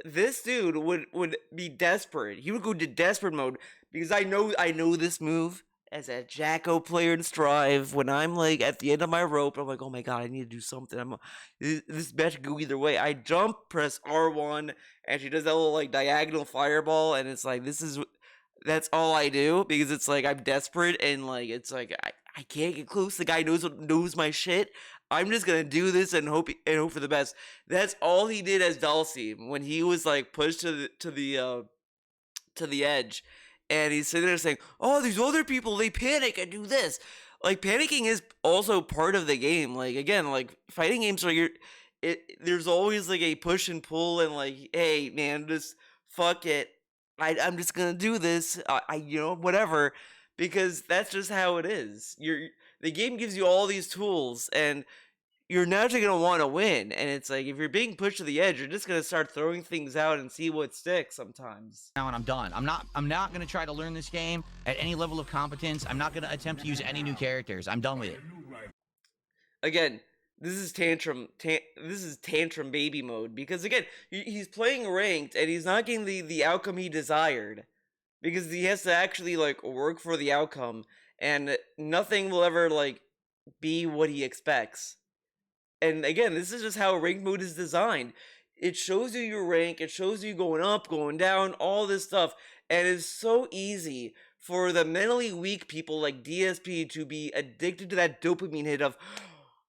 this dude would be desperate. He would go to desperate mode because I know this move as a Jacko player in Strive. When I'm like at the end of my rope, I'm like, oh my god, I need to do something. This match could go either way. I jump, press R1, and she does that little like diagonal fireball, and it's like that's all I do because it's like I'm desperate and like it's like I can't get close. The guy knows my shit. I'm just gonna do this and hope for the best. That's all he did as Dulcim when he was like pushed to the edge, and he's sitting there saying, "Oh, these other people, they panic and do this." Like panicking is also part of the game. Like again, like fighting games where there's always like a push and pull and like, hey man, just fuck it. I'm just gonna do this. Whatever, because that's just how it is. The game gives you all these tools, and you're naturally gonna want to win. And it's like if you're being pushed to the edge, you're just gonna start throwing things out and see what sticks sometimes. Now and I'm done. I'm not gonna try to learn this game at any level of competence. I'm not gonna attempt to use any new characters. I'm done with it. Again, this is tantrum baby mode because again, he's playing ranked and he's not getting the outcome he desired because he has to actually like work for the outcome, and nothing will ever like be what he expects. And again, this is just how rank mode is designed. It shows you your rank, it shows you going up, going down, all this stuff, and it's so easy for the mentally weak people like DSP to be addicted to that dopamine hit of,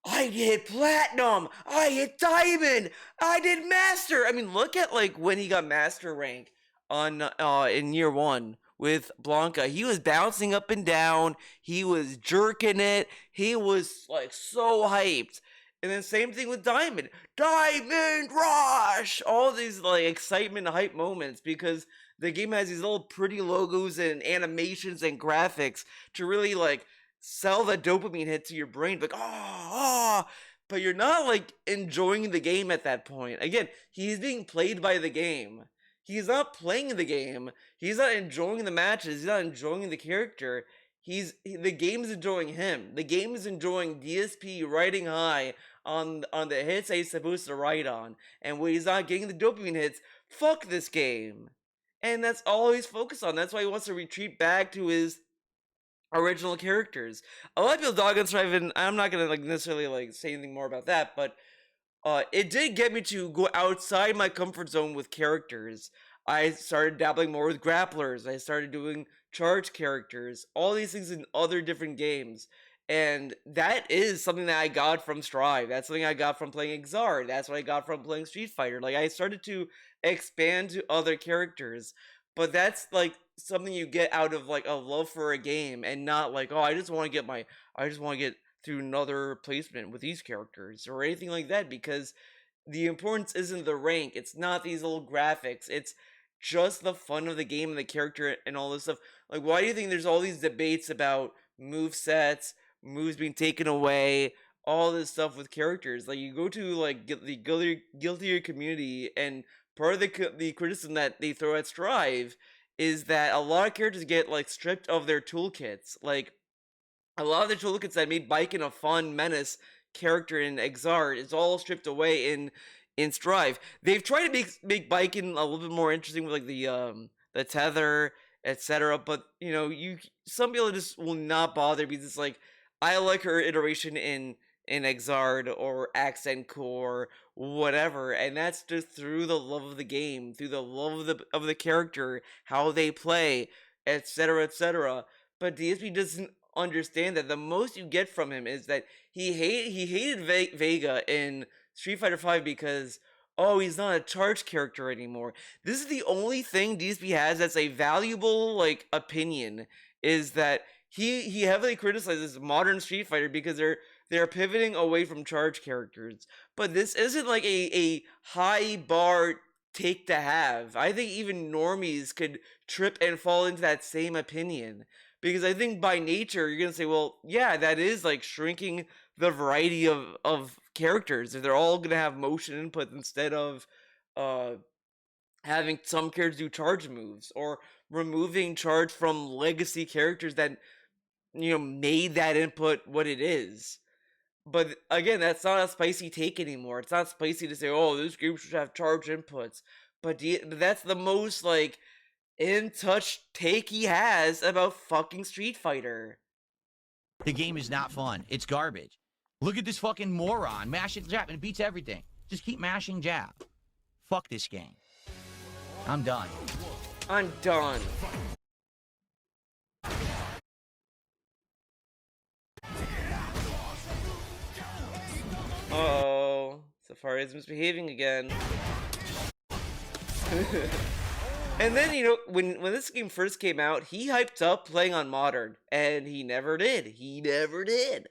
I hit platinum, I hit diamond, I did master. I mean, look at like when he got master rank on in year one with Blanca. He was bouncing up and down, he was jerking it, he was like so hyped. And then same thing with Diamond Rush, all these like excitement hype moments because the game has these little pretty logos and animations and graphics to really like sell the dopamine hit to your brain, like but you're not like enjoying the game at that point. Again, he's being played by the game. He's not playing the game. He's not enjoying the matches. He's not enjoying the character. The game's enjoying him. The game is enjoying DSP riding high on the hits that he's supposed to ride on. And when he's not getting the dopamine hits, fuck this game. And that's all he's focused on. That's why he wants to retreat back to his original characters. A lot of people dog on Strive, and I'm not gonna like necessarily like say anything more about that, but it did get me to go outside my comfort zone with characters. I started dabbling more with grapplers. I started doing charge characters, all these things in other different games. And that is something that I got from Strive. That's something I got from playing Exard. That's what I got from playing Street Fighter. Like, I started to expand to other characters, but that's like something you get out of like a love for a game, and not like, oh, I just want to get through another placement with these characters or anything like that, because the importance isn't the rank. It's not these little graphics. It's just the fun of the game and the character and all this stuff. Like, why do you think there's all these debates about move sets, moves being taken away, all this stuff with characters? Like, you go to like the guiltier community, and part of the criticism that they throw at Strive is that a lot of characters get like stripped of their toolkits. Like, a lot of the toolkits that made Baiken a fun menace character in Exard is all stripped away in Strive. They've tried to make Baiken a little bit more interesting with like the tether, etc. But you know, some people just will not bother because it's like, I like her iteration in Exard or Accent Core, whatever, and that's just through the love of the game, through the love of the character, how they play, etc., etc. But DSP doesn't understand that the most you get from him is that he hated Vega in Street Fighter V because, oh, he's not a charge character anymore. This is the only thing DSP has that's a valuable like opinion, is that he heavily criticizes modern Street Fighter because they're pivoting away from charge characters. But this isn't like a high bar take to have. I think even normies could trip and fall into that same opinion. Because I think by nature, you're going to say, well, yeah, that is like shrinking the variety of characters. If they're all going to have motion input instead of having some characters do charge moves, or removing charge from legacy characters that, you know, made that input what it is. But again, that's not a spicy take anymore. It's not spicy to say, oh, this game should have charge inputs. But that's the most like in touch take he has about fucking Street Fighter. The game is not fun. It's garbage. Look at this fucking moron. Mash it, jab, and it beats everything. Just keep mashing jab. Fuck this game. I'm done. I'm done. Uh-oh. Safari is misbehaving again. And then, you know, when this game first came out, he hyped up playing on Modern, and he never did. He never did.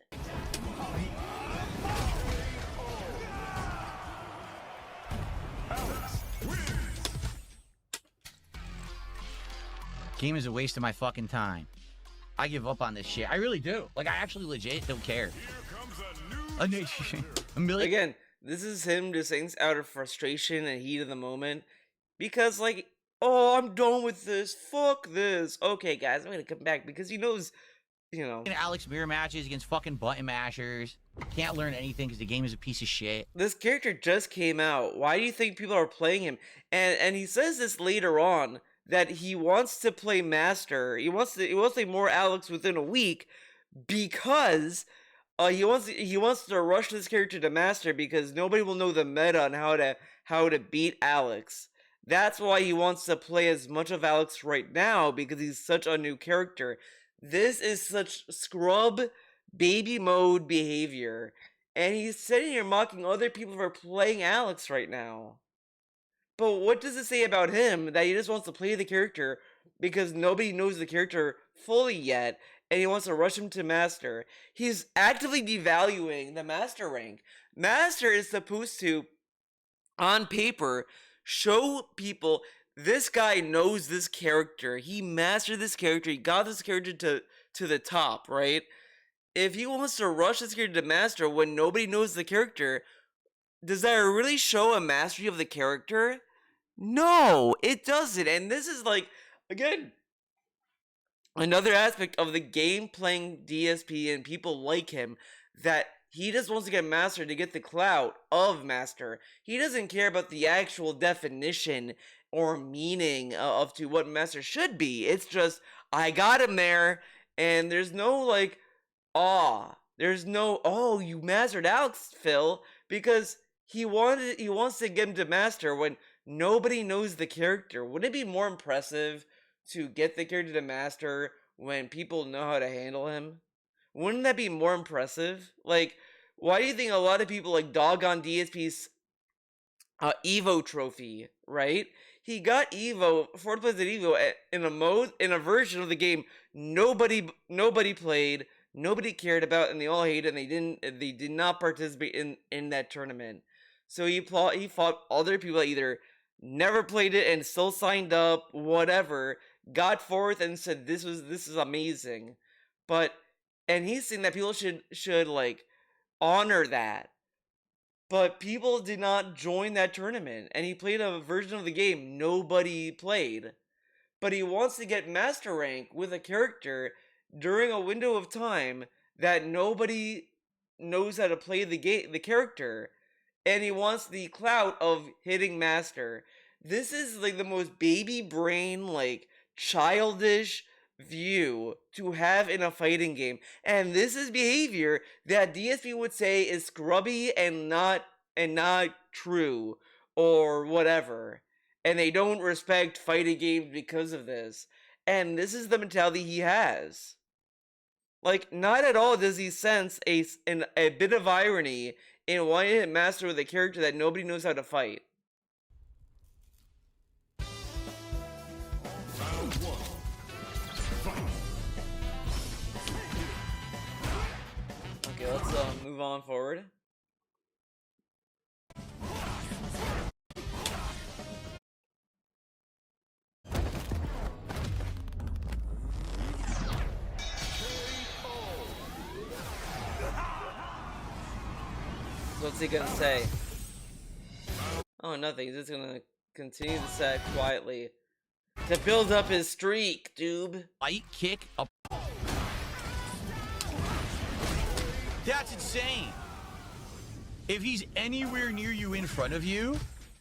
Game is a waste of my fucking time. I give up on this shit. I really do. Like, I actually legit don't care. A million. Again, this is him just saying this out of frustration and heat of the moment. Because, like, oh, I'm done with this. Fuck this. Okay, guys, I'm gonna come back, because he knows, you know. Alex mirror matches against fucking button mashers. Can't learn anything because the game is a piece of shit. This character just came out. Why do you think people are playing him? And he says this later on, that he wants to play Master. He wants to play more Alex within a week, because he wants to rush this character to Master, because nobody will know the meta on how to beat Alex. That's why he wants to play as much of Alex right now, because he's such a new character. This is such scrub baby mode behavior. And he's sitting here mocking other people for playing Alex right now. But what does it say about him that he just wants to play the character because nobody knows the character fully yet, and he wants to rush him to Master? He's actively devaluing the Master rank. Master is supposed to, on paper, show people this guy knows this character. He mastered this character. He got this character to the top, right? If he wants to rush this character to Master when nobody knows the character, does that really show a mastery of the character? No, it doesn't. And this is like, again, another aspect of the game playing DSP and people like him, that he just wants to get Master to get the clout of Master. He doesn't care about the actual definition or meaning of to what Master should be. It's just, I got him there, and there's no like, there's no, oh, you mastered Alex, Phil, because he wants to get him to Master when nobody knows the character. Wouldn't it be more impressive to get the character to master when people know how to handle him? Wouldn't that be more impressive? Like, why do you think a lot of people like dog on DSP's Evo trophy, right? He got Evo, fourth place at Evo in a version of the game nobody played, nobody cared about, and they all hated, and they did not participate in that tournament. So he fought other people that either never played it and still signed up, whatever, got fourth and said this is amazing. But and he's saying that people should like honor that. But people did not join that tournament, and he played a version of the game nobody played. But he wants to get master rank with a character during a window of time that nobody knows how to play the character, and he wants the clout of hitting master. This is like the most baby brain, like childish view to have in a fighting game, and this is behavior that DSP would say is scrubby and not true or whatever, and they don't respect fighting games because of this. And this is the mentality he has. Like, not at all does he sense a bit of irony in wanting to hit master with a character that nobody knows how to fight. Round one. Fight. Okay, let's move on forward. What's he gonna say? Oh, nothing. He's just gonna continue to set quietly to build up his streak, dude. Light kick up. That's insane. If he's anywhere near you in front of you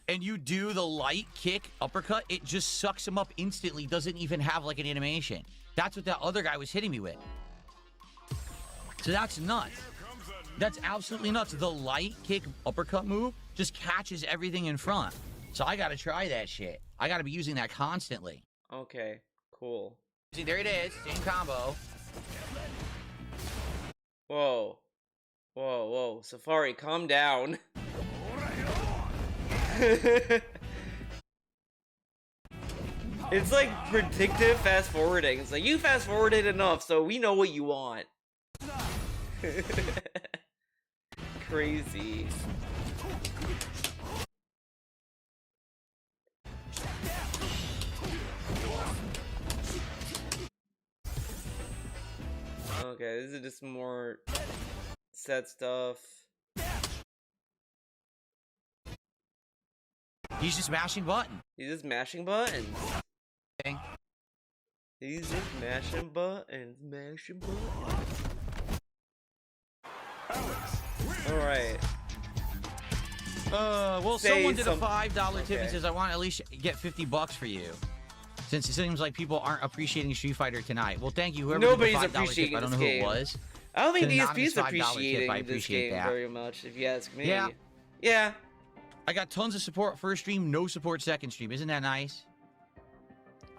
and you do the light kick uppercut, it just sucks him up instantly. Doesn't even have like an animation. That's what that other guy was hitting me with. So that's nuts. That's absolutely nuts. The light kick uppercut move just catches everything in front. So I gotta try that shit. I gotta be using that constantly. Okay, cool. See, there it is. Same combo. Whoa. Whoa, whoa. Safari, calm down. It's like predictive fast forwarding. It's like, you fast forwarded enough, so we know what you want. Crazy. Okay, this is just more set stuff. He's just mashing button. He's just mashing buttons. Okay. He's just mashing buttons, mashing buttons. Alright. Well, Say someone did a some- $5 tip and okay. says, I want to at least get $50 for you. Since it seems like people aren't appreciating Street Fighter tonight. Well, thank you. Whoever Nobody's did the $5 appreciating tip, I don't know this who it game. was. I don't think It's an DSP is anonymous $5 tip, appreciating I this appreciate game that. very much, if you ask me. Yeah. Yeah. I got tons of support first stream, no support second stream. Isn't that nice?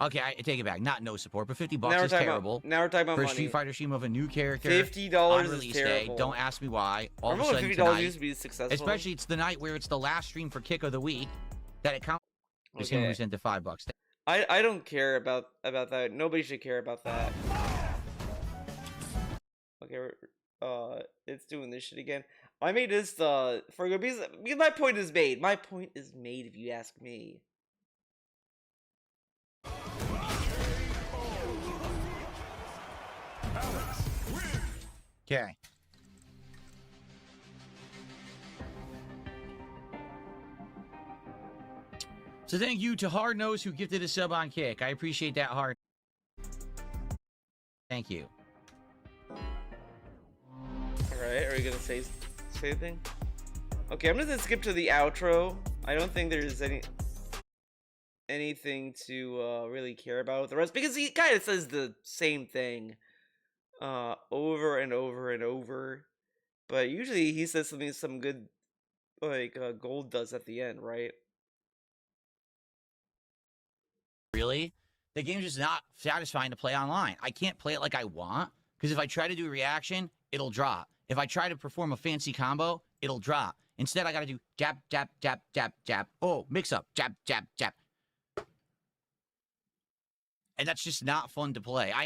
Okay, I take it back. Not no support, but $50 Now we're is talking terrible. about, now we're talking about For a money. Street Fighter stream of a new character $50 on is release day. terrible. Don't ask me why. All of a Remember sudden when $50 tonight, used to be successful? especially it's the night where it's the last stream for Kick of the Week, that it counts. Just Okay. him who sent the $5. I don't care about that. Nobody should care about that. Okay, it's doing this shit again. I made this for because my point is made. My point is made if you ask me. Okay. So thank you to Hard Nose who gifted a sub on Kick. I appreciate that, Hard. Thank you. Alright, are we gonna say anything? Okay, I'm gonna skip to the outro. I don't think there's anything to really care about with the rest, because he kind of says the same thing over and over and over. But usually he says something some good, like Gold does at the end, right? Really? The game's just not satisfying to play online. I can't play it like I want, because if I try to do a reaction, it'll drop. If I try to perform a fancy combo, it'll drop. Instead, I got to do jab, jab, jab, jab, jab. Oh, mix up. Jab, jab, jab. And that's just not fun to play. I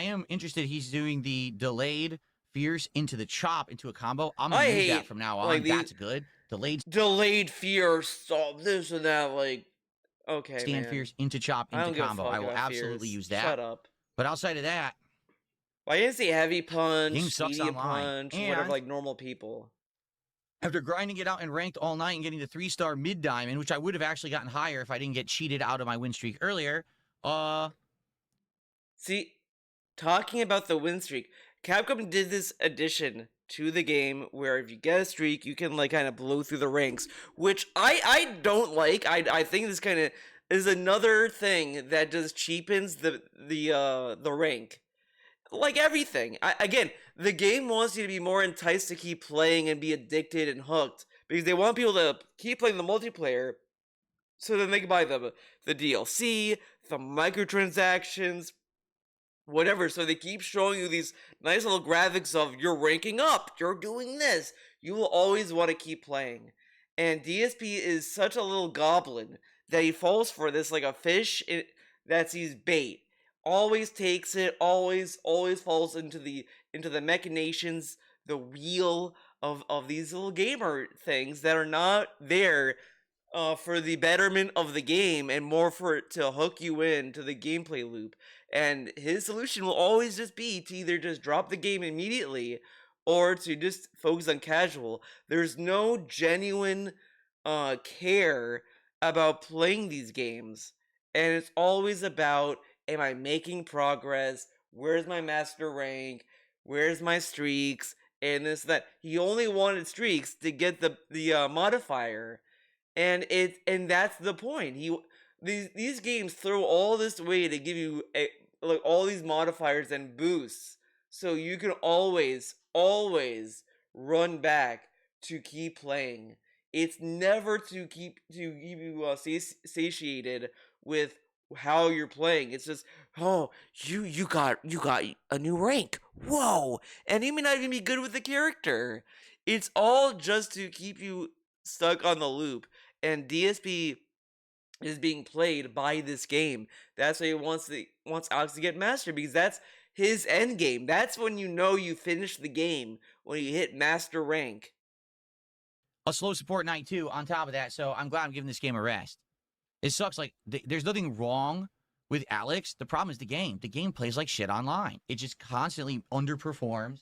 am interested. He's doing the delayed fierce into the chop into a combo. I'm going to use that from now on. like, That's good. Delayed fierce, stop this and that, like, okay, stand man. fierce into chop I don't into give a combo. fuck I will about absolutely fierce. use that. Shut up. But outside of that, Why didn't say heavy punch, game sucks medium online. punch, And whatever, like normal people? after grinding it out and ranked all night and getting the 3-star mid diamond, which I would have actually gotten higher if I didn't get cheated out of my win streak earlier. See, talking about the win streak, Capcom did this addition to the game where if you get a streak, you can like kind of blow through the ranks, which I don't like. I think this kind of is another thing that just cheapens the rank. Like everything. Again, the game wants you to be more enticed to keep playing and be addicted and hooked because they want people to keep playing the multiplayer so then they can buy the DLC, the microtransactions, whatever. So they keep showing you these nice little graphics of you're ranking up, you're doing this. You will always want to keep playing. And DSP is such a little goblin that he falls for this like a fish that sees bait. Always takes it, always falls into the machinations, the wheel of these little gamer things that are not there for the betterment of the game and more for it to hook you in to the gameplay loop. And his solution will always just be to either just drop the game immediately or to just focus on casual. There's no genuine care about playing these games, and it's always about, am I making progress? Where's my master rank? Where's my streaks? And this, that. He only wanted streaks to get the modifier, and that's the point. These games throw all this away to give you like all these modifiers and boosts, so you can always run back to keep playing. It's never to keep you satiated with how you're playing. It's just, oh, you got a new rank. Whoa. And you may not even be good with the character. It's all just to keep you stuck on the loop. And DSP is being played by this game. That's why he wants Alex to get master, because that's his end game. That's when you know you finished the game, when you hit master rank. A slow support night too on top of that, so I'm glad I'm giving this game a rest. It sucks. Like, there's nothing wrong with Alex. The problem is the game. The game plays like shit online. It just constantly underperforms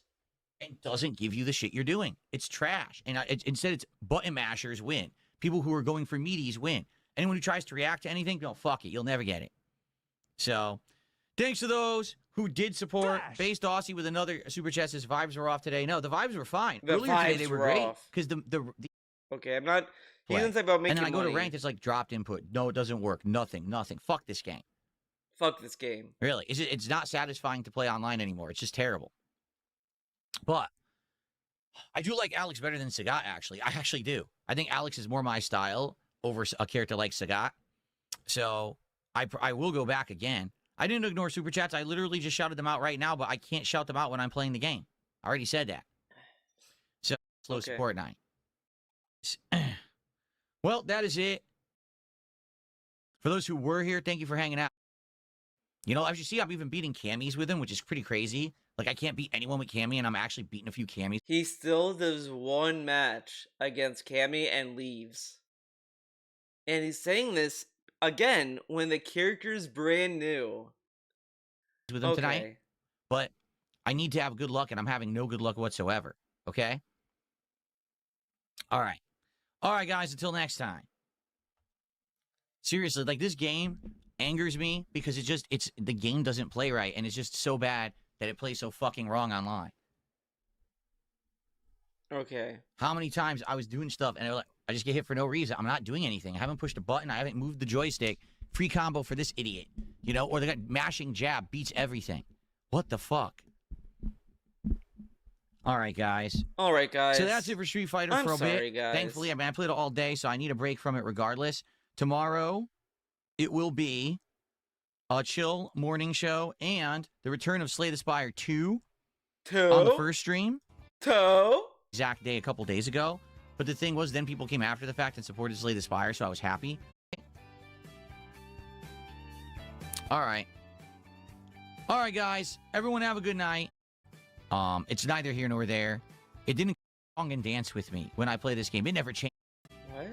and doesn't give you the shit you're doing. It's trash. And instead, it's button mashers win. People who are going for meaties win. Anyone who tries to react to anything, no, fuck it. You'll never get it. So, thanks to those who did support. Flash. Based Aussie with another super chat says vibes were off today. No, the vibes were fine. The Earlier today, vibes they were were great. off. Because the Okay, I'm not. He play. didn't say about making And then I go money. to ranked, it's like dropped input. No, it doesn't work. Nothing. Fuck this game. Fuck this game. Really. It's not satisfying to play online anymore. It's just terrible. But I do like Alex better than Sagat, actually. I actually do. I think Alex is more my style over a character like Sagat. So I will go back again. I didn't ignore super chats. I literally just shouted them out right now, but I can't shout them out when I'm playing the game. I already said that. So, slow Okay. support night. Well, that is it. For those who were here, thank you for hanging out. You know, as you see, I'm even beating Cammies with him, which is pretty crazy. Like, I can't beat anyone with Cammy, and I'm actually beating a few Cammies. He still does one match against Cammy and leaves. And he's saying this again when the character's brand new. With him tonight. But I need to have good luck, and I'm having no good luck whatsoever. Okay? All right. All right, guys, until next time. Seriously, like, this game angers me because the game doesn't play right, and it's just so bad that it plays so fucking wrong online. Okay. How many times I was doing stuff, and I just get hit for no reason. I'm not doing anything. I haven't pushed a button. I haven't moved the joystick. Free combo for this idiot. You know, or they got mashing jab beats everything. What the fuck? All right, guys. All right, guys. So that's it for Street Fighter I'm for a sorry, bit. guys. Thankfully, I played it all day, so I need a break from it regardless. Tomorrow, it will be chill morning show, and the return of Slay the Spire 2 Toe. on the first stream. Toe. Exact day a couple days ago. But the thing was, then people came after the fact and supported Slay the Spire, so I was happy. All right. All right, guys. Everyone have a good night. It's neither here nor there. It didn't song and dance with me when I play this game. It never changed. What?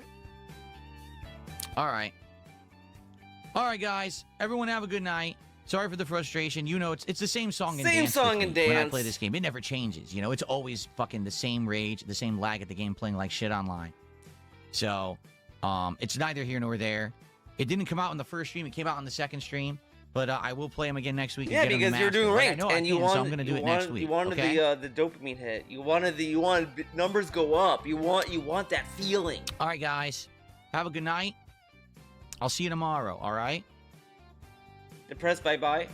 All right. All right, guys. Everyone have a good night. Sorry for the frustration. You know, it's the same song and dance. Same song with and me when I dance. play this game. It never changes. You know, it's always fucking the same rage, the same lag at the game, playing like shit online. So, it's neither here nor there. It didn't come out on the first stream. It came out on the second stream. But I will play them again next week. Yeah, and get 'em because you're mastered. doing Like, I ranked, know I and you can, want. so I'm gonna do it next week. You wanted okay? the dopamine hit. You wanted numbers go up. You want that feeling. All right, guys. Have a good night. I'll see you tomorrow. All right. Depressed. Bye bye.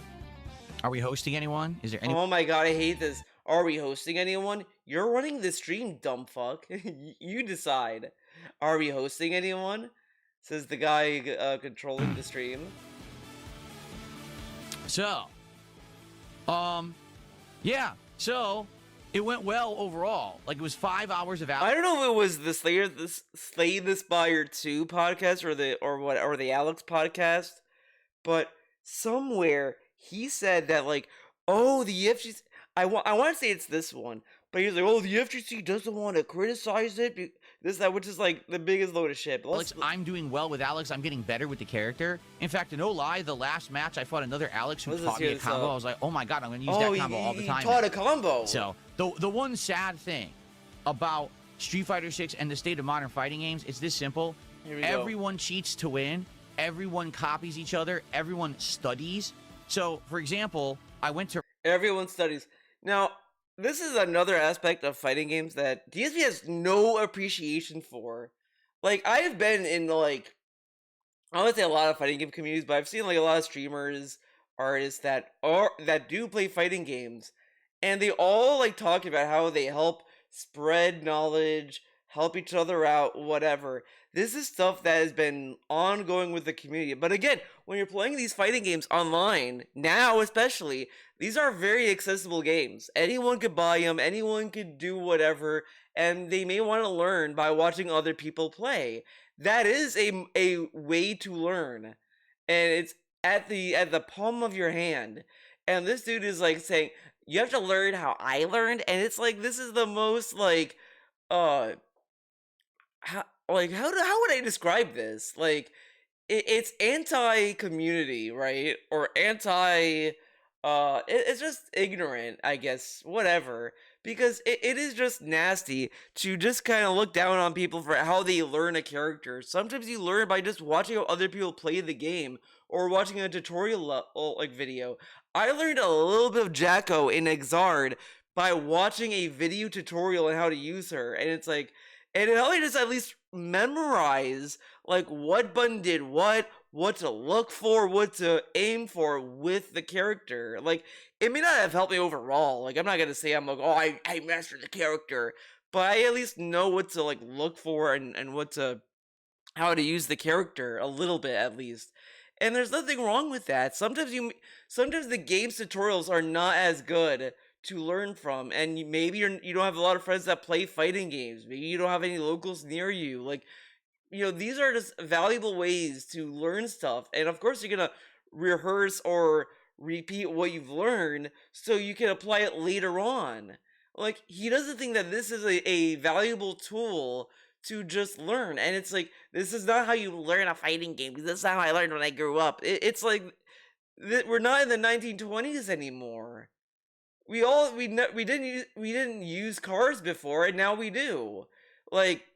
Are we hosting anyone? Is there any? Oh my god, I hate this. Are we hosting anyone? You're running the stream, dumb fuck. You decide. Are we hosting anyone? Says the guy controlling the stream. So, yeah. So, it went well overall. Like, it was 5 hours of I don't know if it was the Slay the Spire 2 podcast or the Alex podcast, but somewhere he said that like, oh, the FGC. I want to say it's this one, but he's like, oh, the FGC doesn't want to criticize it. Which is like the biggest load of shit. Alex, I'm doing well with Alex. I'm getting better with the character. In fact, no lie, the last match I fought another Alex who taught me a combo. I was like, oh my god, I'm going to use that combo all the time. He taught a combo. So the one sad thing about Street Fighter 6 and the state of modern fighting games is this simple. Everyone cheats to win. Everyone copies each other. Everyone studies. So, for example, I went to... Everyone studies. Now, this is another aspect of fighting games that DSP has no appreciation for. Like, I've been in, like, I would say a lot of fighting game communities, but I've seen, like, a lot of streamers, artists that do play fighting games, and they all, like, talk about how they help spread knowledge, help each other out, whatever. This is stuff that has been ongoing with the community. But again, when you're playing these fighting games online, now especially, these are very accessible games. Anyone could buy them, anyone could do whatever, and they may want to learn by watching other people play. That is a way to learn. And it's at the palm of your hand. And this dude is like saying, you have to learn how I learned, and it's like, this is the most like how would I describe this? Like, it's anti-community, right? Or it's just ignorant, I guess, whatever. Because it is just nasty to just kind of look down on people for how they learn a character. Sometimes you learn by just watching how other people play the game, or watching a tutorial like video. I learned a little bit of Jacko in Exard by watching a video tutorial on how to use her, and it's like, and it helped me just at least memorize like what button did what to look for, what to aim for with the character. Like, it may not have helped me overall. Like, I'm not gonna say I'm like, oh, I mastered the character, but I at least know what to like look for and how to use the character a little bit at least. And there's nothing wrong with that. Sometimes the game's tutorials are not as good to learn from, and maybe you don't have a lot of friends that play fighting games. Maybe you don't have any locals near you. Like, these are just valuable ways to learn stuff. And of course, you're gonna rehearse or repeat what you've learned so you can apply it later on. Like, he doesn't think that this is a valuable tool to just learn. And it's like, this is not how you learn a fighting game. This is how I learned when I grew up. It's like, we're not in the 1920s anymore. We didn't use cars before, and now we do. Like,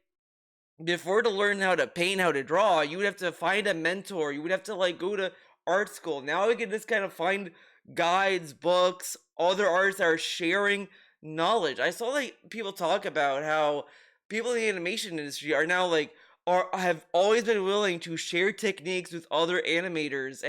before, to learn how to paint, how to draw, you would have to find a mentor. You would have to like go to art school. Now we can just kind of find guides, books, other artists that are sharing knowledge. I saw like people talk about how people in the animation industry are now like have always been willing to share techniques with other animators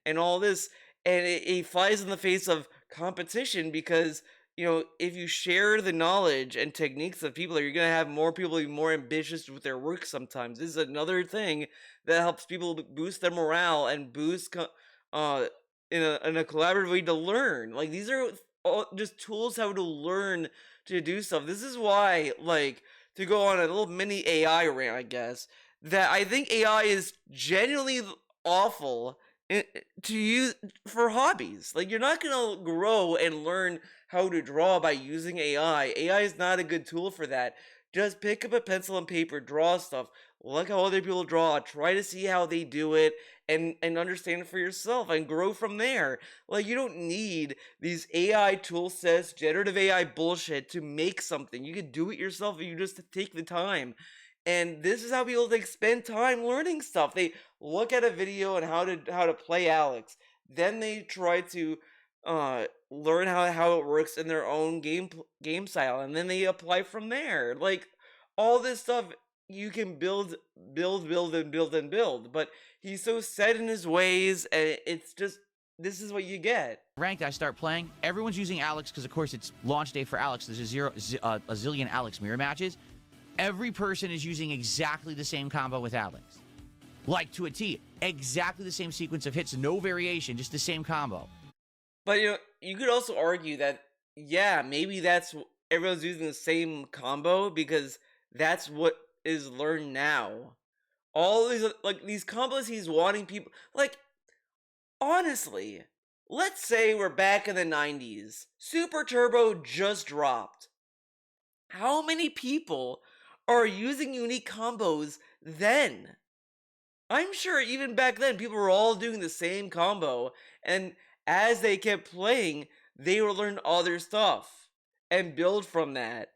and all this, and it flies in the face of competition, because if you share the knowledge and techniques of people, you're gonna have more people be more ambitious with their work. Sometimes this is another thing that helps people boost their morale and boost in a collaborative way to learn. Like these are all just tools how to learn to do stuff. This is why, like, to go on a little mini AI rant, I guess, that I think AI is genuinely awful to use for hobbies. Like you're not gonna grow and learn how to draw by using AI. AI is not a good tool for that. Just pick up a pencil and paper, draw stuff, look how other people draw, try to see how they do it, and understand it for yourself and grow from there. Like you don't need these AI tool sets, generative AI bullshit to make something. You can do it yourself if you just take the time. And this is how people like spend time learning stuff. They look at a video on how to play Alex. Then they try to learn how it works in their own game style, and then they apply from there. Like all this stuff you can build, but he's so set in his ways, and it's just this is what you get. Ranked, I start playing. Everyone's using Alex because, of course, it's launch day for Alex. There's a zillion Alex mirror matches. Every person is using exactly the same combo with Alex. Like to a T. Exactly the same sequence of hits, no variation, just the same combo. But you could also argue that yeah, maybe that's everyone's using the same combo because that's what is learned now. All these like these combos he's wanting people like honestly, let's say we're back in the 90s. Super Turbo just dropped. How many people are using unique combos then? I'm sure even back then people were all doing the same combo, and as they kept playing, they would learn other stuff and build from that.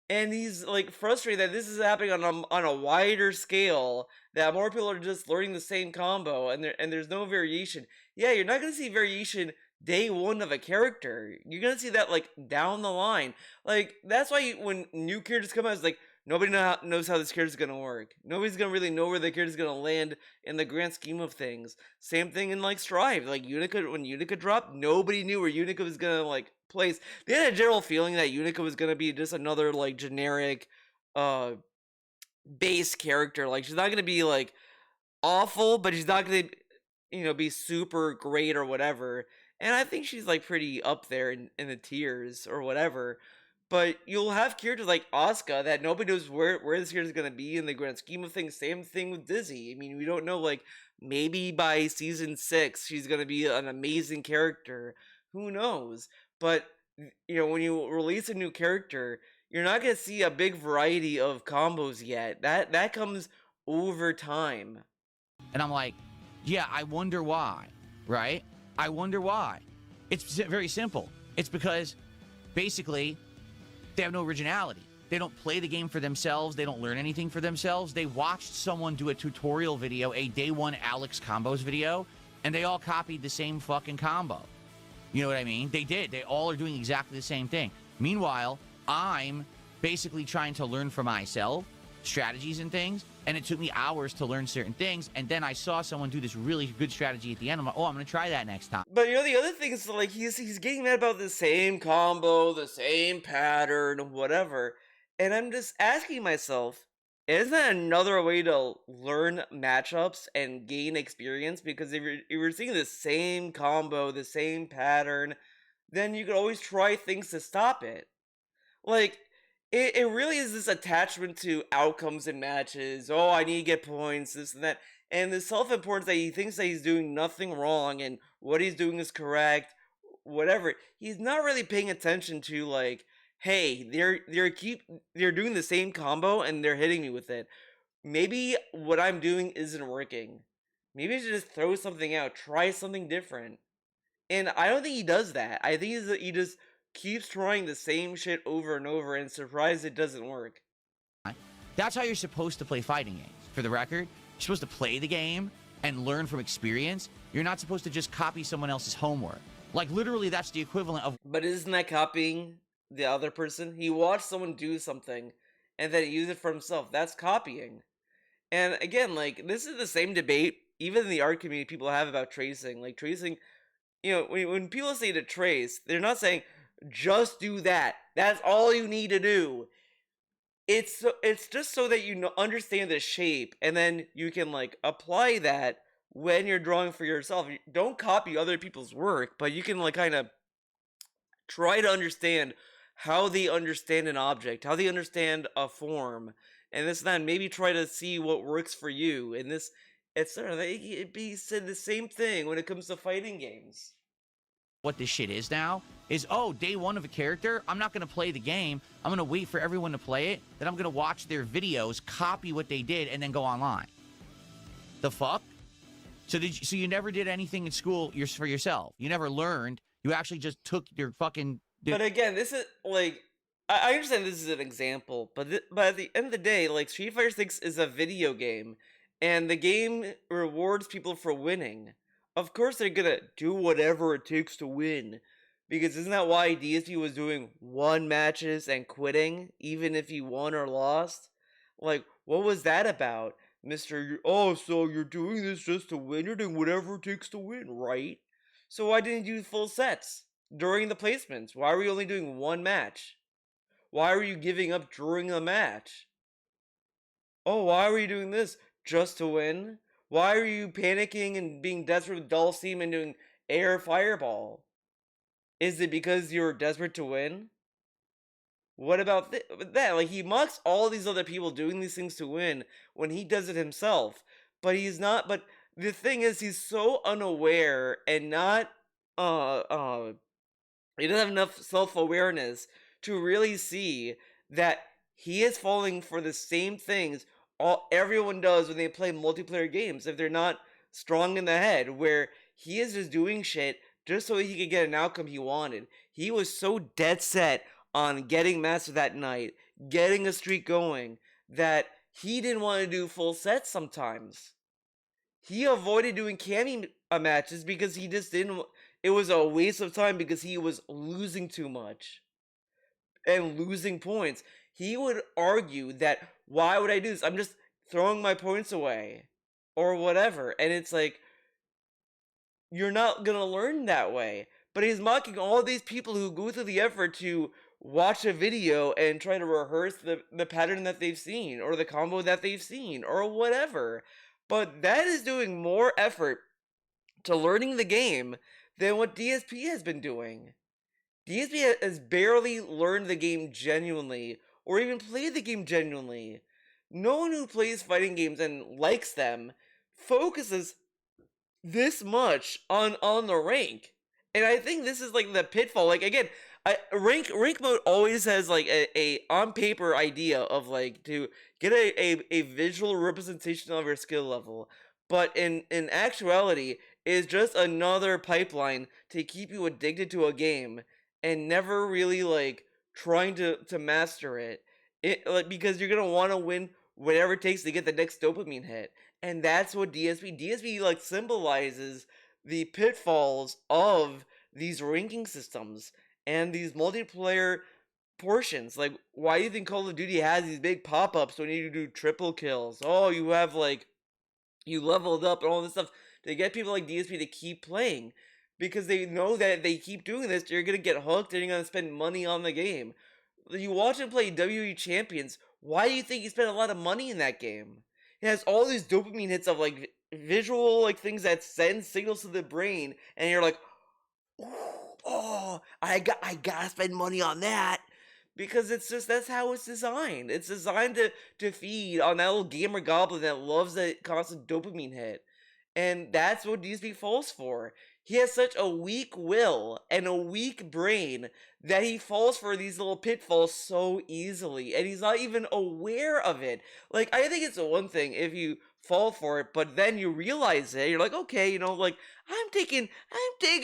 And he's like frustrated that this is happening on a wider scale, that more people are just learning the same combo and there's no variation. Yeah, you're not gonna see variation day one of a character. You're gonna see that like down the line. Like that's why when new characters come out, it's like nobody knows how this character's gonna work. Nobody's gonna really know where the character's gonna land in the grand scheme of things. Same thing in like Strive. Like Unica, when Unica dropped, nobody knew where Unica was gonna like place. They had a general feeling that Unica was gonna be just another like generic base character. Like she's not gonna be like awful, but she's not gonna be super great or whatever. And I think she's like pretty up there in the tiers or whatever. But you'll have characters like Asuka that nobody knows where this character's gonna be in the grand scheme of things. Same thing with Dizzy. I mean, we don't know, like maybe by season 6 she's gonna be an amazing character. Who knows? But when you release a new character, you're not gonna see a big variety of combos yet. That comes over time. And I'm like, yeah, I wonder why, right? I wonder why. It's very simple. It's because basically they have no originality. They don't play the game for themselves. They don't learn anything for themselves. They watched someone do a tutorial video, a day one Alex combos video, and they all copied the same fucking combo. You know what I mean? They did. They all are doing exactly the same thing. Meanwhile, I'm basically trying to learn for myself strategies and things, and it took me hours to learn certain things, and then I saw someone do this really good strategy at the end. I'm like, oh, I'm gonna try that next time. But the other thing is like he's getting mad about the same combo, the same pattern, whatever. And I'm just asking myself, isn't that another way to learn matchups and gain experience? Because if you're seeing the same combo, the same pattern, then you could always try things to stop it. Like it really is this attachment to outcomes in matches. Oh, I need to get points, this and that. And the self-importance that he thinks that he's doing nothing wrong and what he's doing is correct, whatever. He's not really paying attention to like, hey, they're doing the same combo and they're hitting me with it. Maybe what I'm doing isn't working. Maybe I should just throw something out, try something different. And I don't think he does that. I think he just keeps trying the same shit over and over and surprised it doesn't work. That's how you're supposed to play fighting games. For the record, you're supposed to play the game and learn from experience. You're not supposed to just copy someone else's homework. Like, literally, that's the equivalent of... But isn't that copying the other person? He watched someone do something and then use it for himself. That's copying. And again, like, this is the same debate, even in the art community, people have about tracing. Like, tracing, when people say to trace, they're not saying, just do that. That's all you need to do. It's just so that you understand the shape, and then you can like apply that when you're drawing for yourself, don't copy other people's work, but you can like kind of try to understand how they understand an object, how they understand a form, and this and that, and maybe try to see what works for you. And this, etc. It be said the same thing when it comes to fighting games. What this shit is now is, oh, day one of a character, I'm not going to play the game. I'm going to wait for everyone to play it. Then I'm going to watch their videos, copy what they did, and then go online. The fuck? So you never did anything in school for yourself? You never learned? You actually just took your fucking... But again, this is like, I understand this is an example, but at the end of the day, like Street Fighter 6 is a video game, and the game rewards people for winning. Of course, they're gonna do whatever it takes to win, because isn't that why DSP was doing one matches and quitting, even if he won or lost? Like, what was that about, Mister? Oh, so you're doing this just to win? You're doing whatever it takes to win, right? So why didn't you do full sets during the placements? Why were you only doing one match? Why were you giving up during the match? Oh, why were you doing this? Just to win? Why are you panicking and being desperate with Dulcim and doing air fireball? Is it because you're desperate to win? What about that? Like, he mocks all these other people doing these things to win when he does it himself. But he's not, but the thing is, he's so unaware and not, he doesn't have enough self-awareness to really see that he is falling for the same things everyone does when they play multiplayer games if they're not strong in the head, where he is just doing shit just so he could get an outcome he wanted. He was so dead set on getting Master that night, getting a streak going, that he didn't want to do full sets sometimes. He avoided doing Cammy matches because he just didn't. It was a waste of time because he was losing too much and losing points. He would argue that, why would I do this? I'm just throwing my points away or whatever. And it's like, you're not gonna learn that way. But he's mocking all these people who go through the effort to watch a video and try to rehearse the pattern that they've seen or the combo that they've seen or whatever. But that is doing more effort to learning the game than what DSP has been doing. DSP has barely learned the game genuinely, or even played the game genuinely. No one who plays fighting games and likes them focuses this much on the rank. And I think this is like the pitfall. Like, again, rank mode always has like a on paper idea of like to get a visual representation of your skill level, but in actuality is just another pipeline to keep you addicted to a game and never really like trying to master it. Like, because you're gonna want to win whatever it takes to get the next dopamine hit. And that's what DSP like symbolizes the pitfalls of these ranking systems and these multiplayer portions. Like, why do you think Call of Duty has these big pop-ups when you do triple kills? Oh, you have like, you leveled up and all this stuff to get people like DSP to keep playing, because they know that if they keep doing this, you're gonna get hooked and you're gonna spend money on the game. You watch him play WWE Champions. Why do you think he spent a lot of money in that game? It has all these dopamine hits of like visual like things that send signals to the brain, and you're like, oh, I gotta spend money on that, because it's just, that's how it's designed. It's designed to feed on that little gamer goblin that loves that constant dopamine hit, and that's what DSP falls for. He has such a weak will and a weak brain that he falls for these little pitfalls so easily, and he's not even aware of it. Like, I think it's one thing if you fall for it, but then you realize it, you're like, okay, you know, like, I'm taking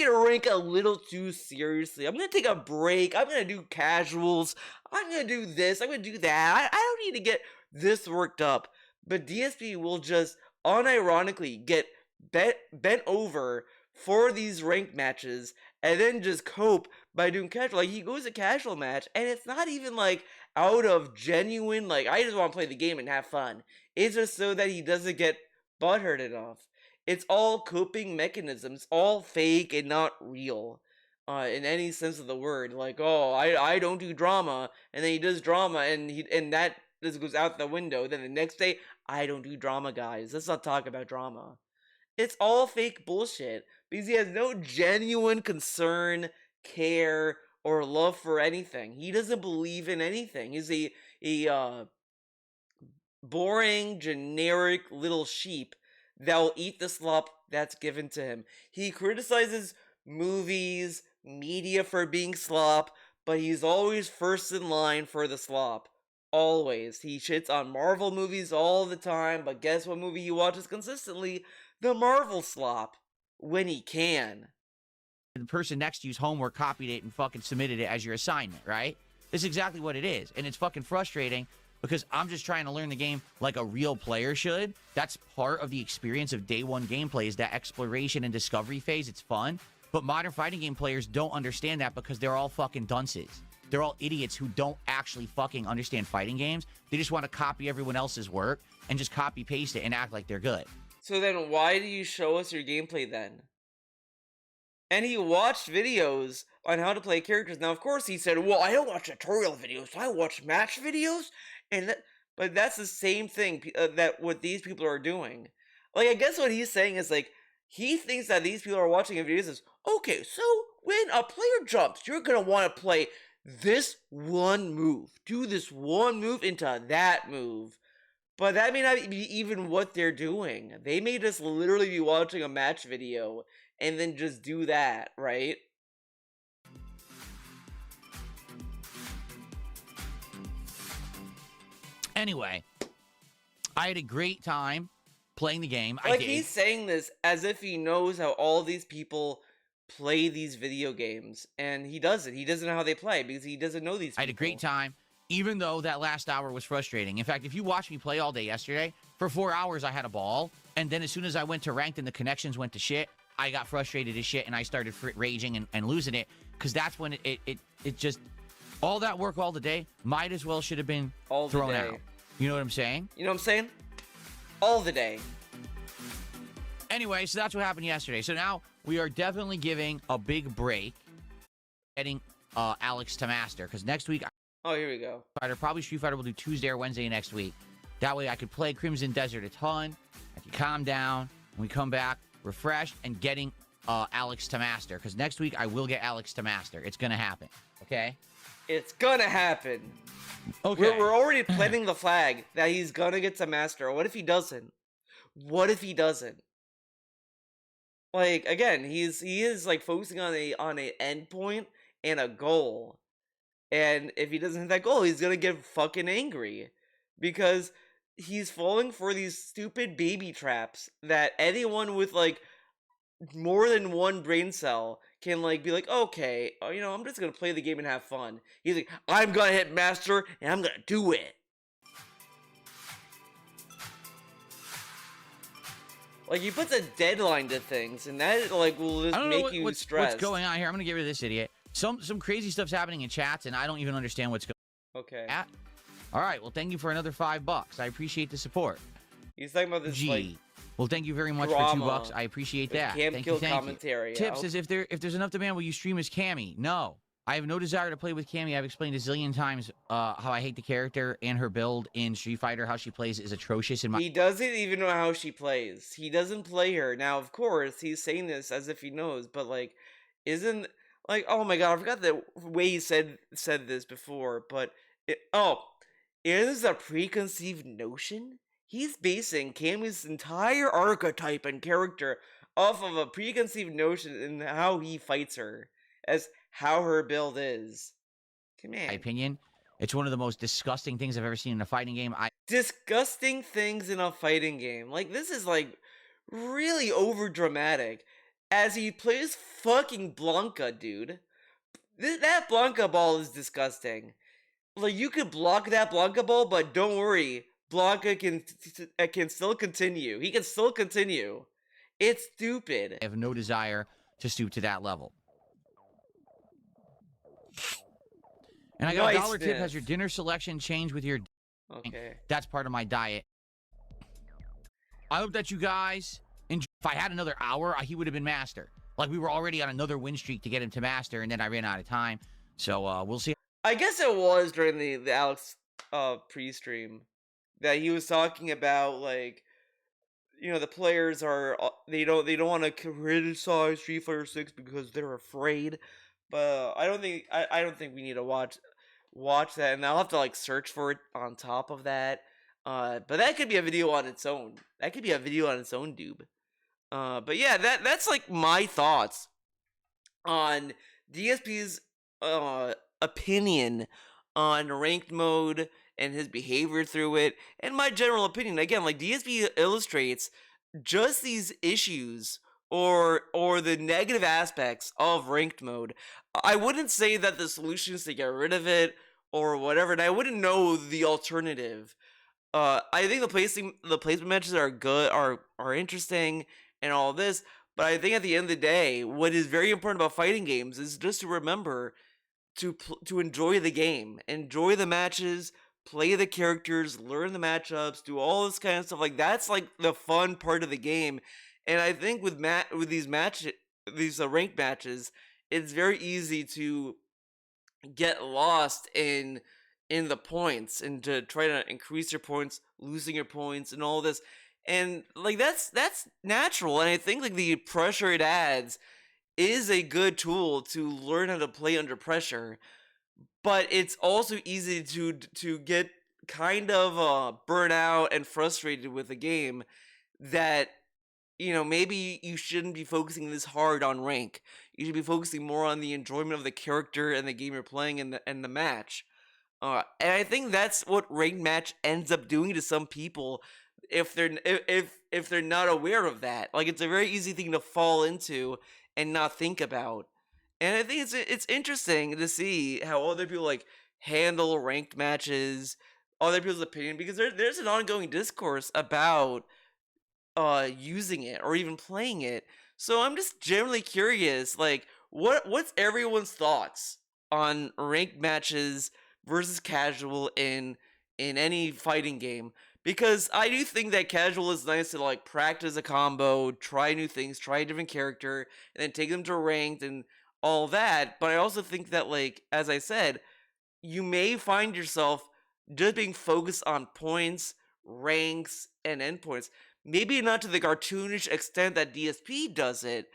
a rank a little too seriously. I'm gonna take a break. I'm gonna do casuals. I'm gonna do this. I'm gonna do that. I don't need to get this worked up. But DSP will just unironically get bent over for these ranked matches and then just cope by doing casual. Like, he goes a casual match and it's not even like out of genuine, like, I just want to play the game and have fun. It's just so that he doesn't get butthurt enough. It's all coping mechanisms, all fake and not real, in any sense of the word. Like, oh, I don't do drama, and then he does drama, and that just goes out the window. Then the next day, I don't do drama, guys. Let's not talk about drama. It's all fake bullshit because he has no genuine concern, care, or love for anything. He doesn't believe in anything. He's a boring, generic little sheep that will eat the slop that's given to him. He criticizes movies, media for being slop, but he's always first in line for the slop. Always. He shits on Marvel movies all the time, but guess what movie he watches consistently? The Marvel slop. When he can. The person next to you's homework copied it and fucking submitted it as your assignment, right? This is exactly what it is. And it's fucking frustrating because I'm just trying to learn the game like a real player should. That's part of the experience of day one gameplay is that exploration and discovery phase. It's fun. But modern fighting game players don't understand that because they're all fucking dunces. They're all idiots who don't actually fucking understand fighting games. They just want to copy everyone else's work and just copy paste it and act like they're good. So then why do you show us your gameplay then? And he watched videos on how to play characters. Now, of course, he said, well, I don't watch tutorial videos. I watch match videos. But that's the same thing that what these people are doing. Like, I guess what he's saying is, like, he thinks that these people are watching videos is, okay, so when a player jumps, you're going to want to play this one move. Do this one move into that move. But that may not be even what they're doing. They may just literally be watching a match video and then just do that, right? Anyway, I had a great time playing the game. Like, he's saying this as if he knows how all these people play these video games, and he doesn't. He doesn't know how they play because he doesn't know these people. I had a great time, even though that last hour was frustrating. In fact, if you watched me play all day yesterday, for 4 hours I had a ball, and then as soon as I went to ranked and the connections went to shit, I got frustrated as shit, and I started raging and losing it, because that's when it just, all that work all the day might as well should have been thrown out. You know what I'm saying? You know what I'm saying? All the day. Anyway, so that's what happened yesterday. So now we are definitely giving a big break, getting Alex to master, because next week, oh, here we go. Probably Street Fighter will do Tuesday or Wednesday next week. That way I could play Crimson Desert a ton. I could calm down. When we come back, refreshed and getting Alex to master. Because next week I will get Alex to master. It's going to happen. Okay? It's going to happen. Okay. We're already planting the flag that he's going to get to master. What if he doesn't? What if he doesn't? Like, again, he is like focusing on a endpoint and a goal. And if he doesn't hit that goal, he's gonna get fucking angry. Because he's falling for these stupid baby traps that anyone with, like, more than one brain cell can, like, be like, okay, you know, I'm just gonna play the game and have fun. He's like, I'm gonna hit master, and I'm gonna do it. Like, he puts a deadline to things, and that, like, will just make you stressed. What's going on here? I'm gonna get rid of this idiot. Some crazy stuff's happening in chats, and I don't even understand what's going on. Okay. All right, well, thank you for another $5. I appreciate the support. He's talking about this, like, well, thank you very much drama for $2. I appreciate that. Thank you. Commentary. Tips is if there's enough demand, will you stream as Cammy? No. I have no desire to play with Cammy. I've explained a zillion times how I hate the character and her build in Street Fighter. How she plays is atrocious in my... He doesn't even know how she plays. He doesn't play her. Now, of course, he's saying this as if he knows, but, like, isn't... Like, oh my god, I forgot the way he said this before, but... Is a preconceived notion? He's basing Cammy's entire archetype and character off of a preconceived notion in how he fights her, as how her build is. Come on. My opinion, it's one of the most disgusting things I've ever seen in a fighting game. Disgusting things in a fighting game. Like, this is, like, really over dramatic. As he plays fucking Blanca, dude. That Blanca ball is disgusting. Like, you could block that Blanca ball, but don't worry. Blanca can still continue. He can still continue. It's stupid. I have no desire to stoop to that level. And I got a dollar tip. Has your dinner selection changed with your... Okay. That's part of my diet. I hope that you guys... If I had another hour, he would have been master. Like, we were already on another win streak to get him to master, and then I ran out of time. So, we'll see. I guess it was during the Alex pre-stream that he was talking about, like, the players are they don't want to criticize Street Fighter 6 because they're afraid. But I don't think we need to watch that, and I'll have to like search for it on top of that. But that could be a video on its own. That could be a video on its own, dude. But yeah, that's like my thoughts on DSP's opinion on ranked mode and his behavior through it, and my general opinion. Again, like DSP illustrates just these issues or the negative aspects of ranked mode. I wouldn't say that the solution is to get rid of it or whatever, and I wouldn't know the alternative. I think the placement matches are good, are interesting, and all this. But I think at the end of the day, what is very important about fighting games is just to remember to enjoy the game, enjoy the matches, play the characters, learn the matchups, do all this kind of stuff. Like that's like the fun part of the game. And I think with these ranked matches, it's very easy to get lost in the points and to try to increase your points, losing your points, and all this. And like that's natural. And I think like the pressure it adds is a good tool to learn how to play under pressure, but it's also easy to get kind of burnt out and frustrated with a game that maybe you shouldn't be focusing this hard on rank. You should be focusing more on the enjoyment of the character and the game you're playing and the match. And I think that's what ranked match ends up doing to some people if they're not aware of that. Like it's a very easy thing to fall into and not think about. And I think it's interesting to see how other people like handle ranked matches, other people's opinion, because there's an ongoing discourse about using it or even playing it. So I'm just generally curious, like what's everyone's thoughts on ranked matches versus casual in any fighting game? Because I do think that casual is nice to like practice a combo, try new things, try a different character, and then take them to ranked and all that. But I also think that, like, as I said, you may find yourself just being focused on points, ranks, and endpoints. Maybe not to the cartoonish extent that DSP does it,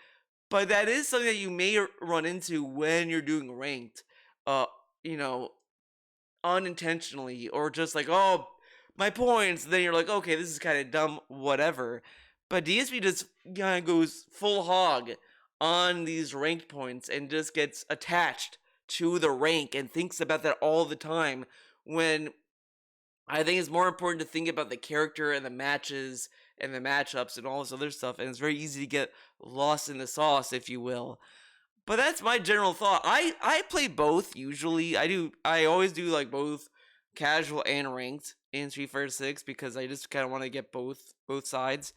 but that is something that you may run into when you're doing ranked. You know, unintentionally, or just like, oh, my points. Then you're like, okay, this is kind of dumb, whatever. But DSP just kind of goes full hog on these ranked points and just gets attached to the rank and thinks about that all the time, when I think it's more important to think about the character and the matches and the matchups and all this other stuff. And it's very easy to get lost in the sauce, if you will. But that's my general thought. I play both usually. I always do like both casual and ranked in Street Fighter 6 because I just kind of want to get both sides.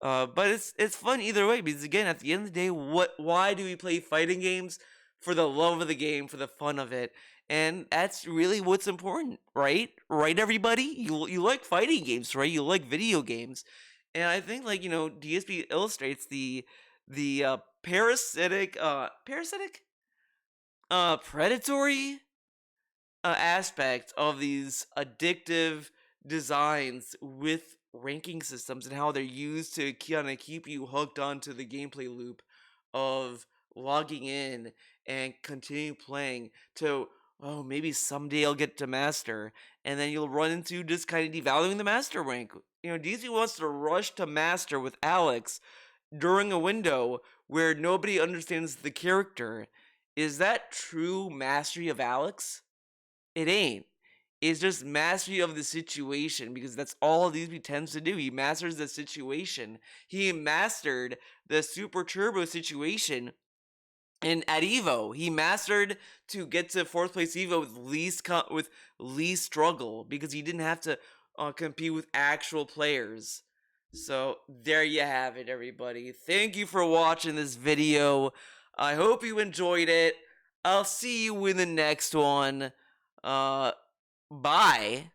But it's fun either way, because again, at the end of the day, why do we play fighting games? For the love of the game, for the fun of it. And that's really what's important, right? Right, everybody? You like fighting games, right? You like video games. And I think, like, DSP illustrates the predatory aspect of these addictive designs with ranking systems and how they're used to kind of keep you hooked onto the gameplay loop of logging in and continue playing to, oh, maybe someday I'll get to master, and then you'll run into just kind of devaluing the master rank. DSP wants to rush to master with Alex during a window where nobody understands the character. Is that true mastery of Alex? It ain't. It's just mastery of the situation, because that's all DSP tends to do. He masters the situation. He mastered the Super Turbo situation at Evo. He mastered to get to fourth place Evo with least struggle, because he didn't have to compete with actual players. So there you have it, everybody. Thank you for watching this video. I hope you enjoyed it. I'll see you in the next one. Bye.